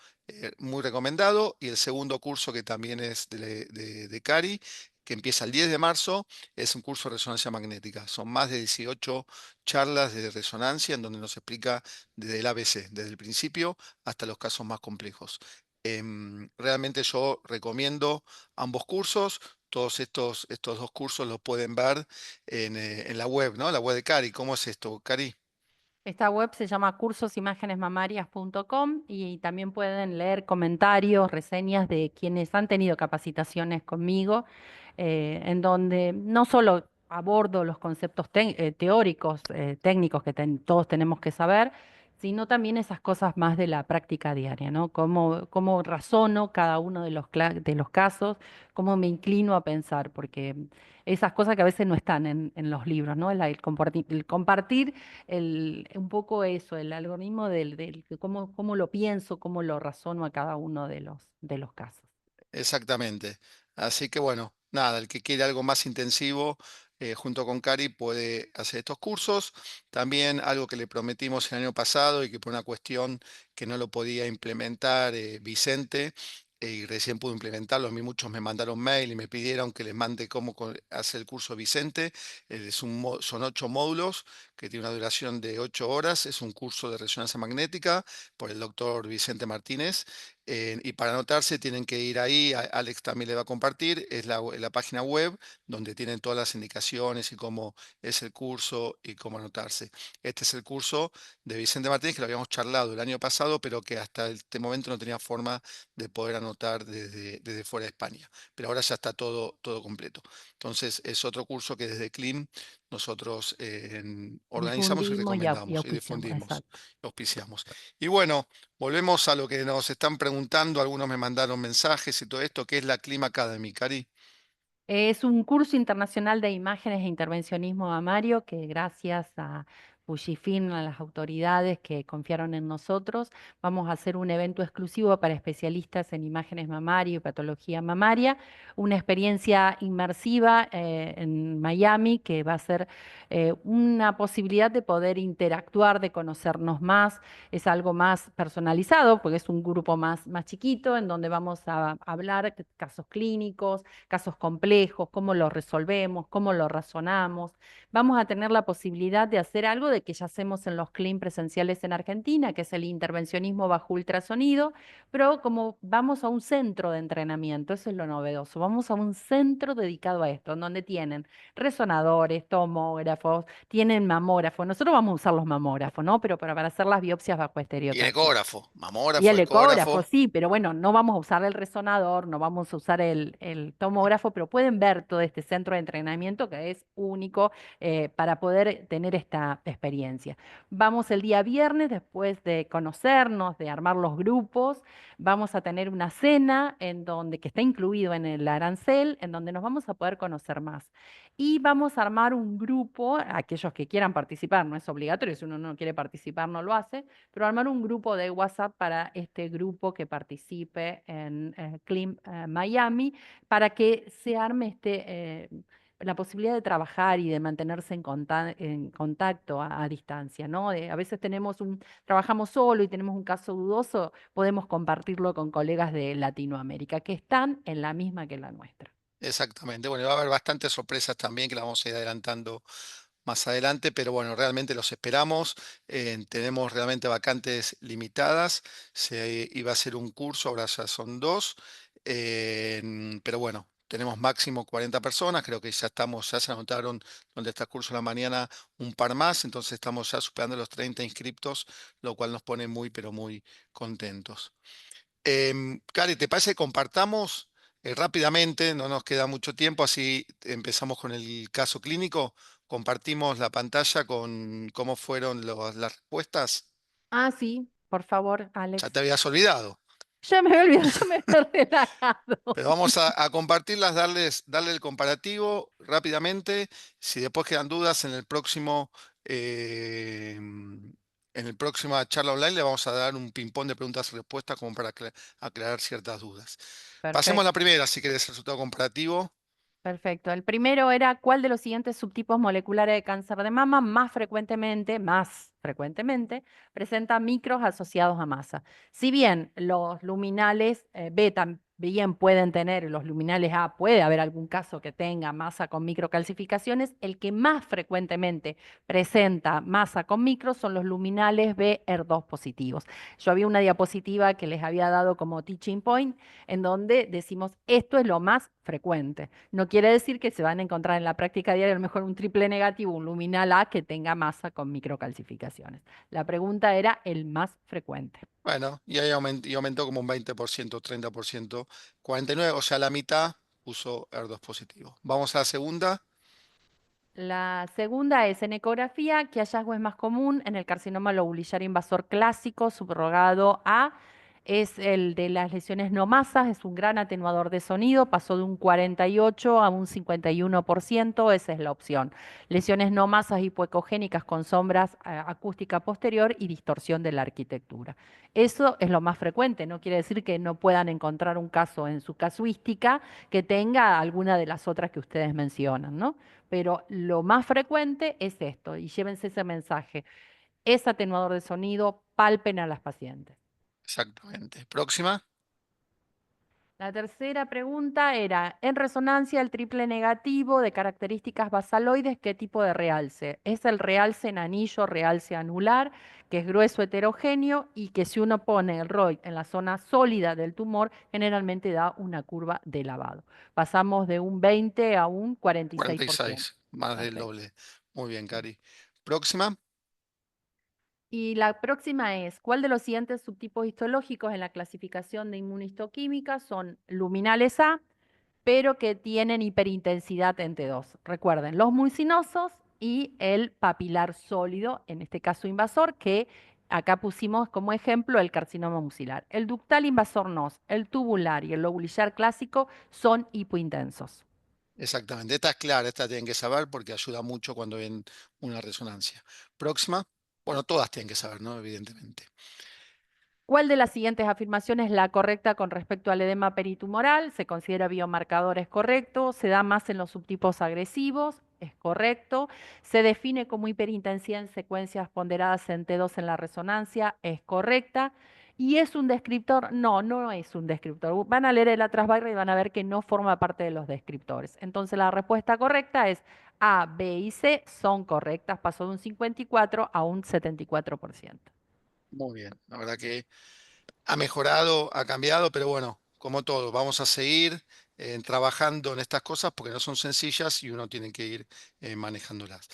S2: muy recomendado y el segundo curso que también es de Cari que empieza el 10 de marzo, es un curso de resonancia magnética. Son más de 18 charlas de resonancia en donde nos explica desde el ABC, desde el principio hasta los casos más complejos. Realmente yo recomiendo ambos cursos. Todos estos dos cursos los pueden ver en la web, ¿no? La web de Cari. ¿Cómo es esto, Cari?
S1: Esta web se llama cursosimágenesmamarias.com y también pueden leer comentarios, reseñas de quienes han tenido capacitaciones conmigo, en donde no solo abordo los conceptos teóricos, técnicos que todos tenemos que saber, sino también esas cosas más de la práctica diaria, ¿no? Cómo razono cada uno de de los casos, cómo me inclino a pensar, porque esas cosas que a veces no están en los libros, ¿no? El compartir un poco eso, el algoritmo de cómo lo pienso, cómo lo razono a cada uno de los casos.
S2: Exactamente. Así que bueno, nada, el que quiere algo más intensivo, junto con Cari puede hacer estos cursos. También algo que le prometimos el año pasado y que por una cuestión que no lo podía implementar Vicente, y recién pudo implementarlo. A mí muchos me mandaron mail y me pidieron que les mande cómo hacer el curso Vicente. Son 8 módulos que tiene una duración de 8 horas. Es un curso de resonancia magnética por el doctor Vicente Martínez. Y para anotarse tienen que ir ahí, Alex también le va a compartir, es la página web donde tienen todas las indicaciones y cómo es el curso y cómo anotarse. Este es el curso de Vicente Martínez que lo habíamos charlado el año pasado, pero que hasta este momento no tenía forma de poder anotar desde fuera de España. Pero ahora ya está todo completo. Entonces es otro curso que desde CLIM nosotros organizamos y
S1: Difundimos y
S2: recomendamos y
S1: auspiciamos,
S2: difundimos,
S1: exacto.
S2: auspiciamos. Y bueno. Volvemos a lo que nos están preguntando, algunos me mandaron mensajes y todo esto, ¿qué es la Clima Academy, Cari?
S1: Es un curso internacional de imágenes e intervencionismo mamario que gracias a Fujifilm, a las autoridades que confiaron en nosotros, vamos a hacer un evento exclusivo para especialistas en imágenes mamario y patología mamaria, una experiencia inmersiva en Miami que va a ser una posibilidad de poder interactuar, de conocernos más, es algo más personalizado porque es un grupo más chiquito en donde vamos a hablar de casos clínicos, casos complejos, cómo los resolvemos, cómo los razonamos. Vamos a tener la posibilidad de hacer algo de que ya hacemos en los CLIN presenciales en Argentina, que es el intervencionismo bajo ultrasonido, pero como vamos a un centro de entrenamiento, eso es lo novedoso, vamos a un centro dedicado a esto, en donde tienen resonadores, tomógrafos, tienen mamógrafos. Nosotros vamos a usar los mamógrafos, ¿no? Pero para hacer las biopsias bajo
S2: Y el
S1: estereotaxia.
S2: ecógrafo,
S1: Y
S2: mamógrafo,
S1: el ecógrafo,
S2: ecógrafo.
S1: sí, pero bueno, no vamos a usar el resonador, no vamos a usar el tomógrafo, pero pueden ver todo este centro de entrenamiento que es único para poder tener esta experiencia. Vamos el día viernes, después de conocernos, de armar los grupos, vamos a tener una cena en donde, que está incluido en el arancel, en donde nos vamos a poder conocer más. Y vamos a armar un grupo, aquellos que quieran participar, no es obligatorio, si uno no quiere participar no lo hace, pero armar un grupo de WhatsApp para este grupo que participe en CLIM Miami, para que se arme la posibilidad de trabajar y de mantenerse en contacto a distancia, ¿no? A veces trabajamos solo y tenemos un caso dudoso, podemos compartirlo con colegas de Latinoamérica que están en la misma que la nuestra.
S2: Exactamente. Bueno, y va a haber bastantes sorpresas también que las vamos a ir adelantando más adelante, pero bueno, realmente los esperamos. Tenemos realmente vacantes limitadas. Se iba a ser un curso, ahora ya son dos. Pero bueno, tenemos máximo 40 personas. Creo que ya estamos, ya se anotaron donde está el curso en la mañana un par más. Entonces estamos ya superando los 30 inscriptos, lo cual nos pone muy, pero muy contentos. Cari, ¿te parece que compartamos rápidamente? No nos queda mucho tiempo, así empezamos con el caso clínico. Compartimos la pantalla con cómo fueron las respuestas.
S1: Ah, sí, por favor,
S2: Ya
S1: Alex.
S2: te habías olvidado,
S1: Ya me había olvidado, ya me había relajado.
S2: pero vamos a compartirlas, darle el comparativo rápidamente. Si después quedan dudas en el próxima charla online, le vamos a dar un ping-pong de preguntas y respuestas como para aclarar ciertas dudas. Pasemos a la
S1: Perfecto.
S2: primera, si querés, el resultado comparativo.
S1: Perfecto. El primero era cuál de los siguientes subtipos moleculares de cáncer de mama más frecuentemente, presenta micros asociados a masa. Si bien los luminales B también pueden tener, los luminales A puede haber algún caso que tenga masa con microcalcificaciones, el que más frecuentemente presenta masa con micros son los luminales B ER2 positivos. Yo había una diapositiva que les había dado como teaching point en donde decimos esto es lo más frecuente. No quiere decir que se van a encontrar en la práctica diaria a lo mejor un triple negativo, un luminal A que tenga masa con microcalcificaciones. La pregunta era el más frecuente.
S2: Bueno, y ahí aumentó como un 20%, 30%, 49%, o sea, la mitad puso ER2 positivo. Vamos a la segunda.
S1: La segunda es en ecografía, ¿qué hallazgo es más común en el carcinoma lobulillar invasor clásico subrogado A? Es el de las lesiones no masas, es un gran atenuador de sonido, pasó de un 48 a un 51%, esa es la opción. Lesiones no masas hipoecogénicas con sombras acústica posterior y distorsión de la arquitectura. Eso es lo más frecuente, no quiere decir que no puedan encontrar un caso en su casuística que tenga alguna de las otras que ustedes mencionan, ¿no? Pero lo más frecuente es esto, y llévense ese mensaje. Es atenuador de sonido, palpen a las pacientes.
S2: Exactamente. Próxima.
S1: La tercera pregunta era, en resonancia, el triple negativo de características basaloides, ¿qué tipo de realce? Es el realce en anillo, realce anular, que es grueso heterogéneo y que si uno pone el ROID en la zona sólida del tumor, generalmente da una curva de lavado. Pasamos de un 20 a un 46%.
S2: 46, más del
S1: Perfecto.
S2: doble. Muy bien, Cari. Próxima.
S1: Y la próxima es, ¿cuál de los siguientes subtipos histológicos en la clasificación de inmunistoquímica son luminales A, pero que tienen hiperintensidad en T2? Recuerden, los mucinosos y el papilar sólido, en este caso invasor, que acá pusimos como ejemplo el carcinoma mucilar. El ductal invasor NOS, el tubular y el lobulillar clásico son hipointensos.
S2: Exactamente. Esta es clara, esta tienen que saber porque ayuda mucho cuando ven una resonancia. Próxima. Bueno, todas tienen que saber, ¿no? Evidentemente.
S1: ¿Cuál de las siguientes afirmaciones es la correcta con respecto al edema peritumoral? Se considera biomarcador, es correcto. Se da más en los subtipos agresivos, es correcto. Se define como hiperintensidad en secuencias ponderadas en T2 en la resonancia, es correcta. ¿Y es un descriptor? No, no es un descriptor. Van a leer el atrás barra y van a ver que no forma parte de los descriptores. Entonces la respuesta correcta es
S3: A, B y C son correctas, pasó de un 54 a un 74%.
S2: Muy bien, la verdad que ha mejorado, ha cambiado, pero bueno, como todo, vamos a seguir trabajando en estas cosas porque no son sencillas y uno tiene que ir manejándolas.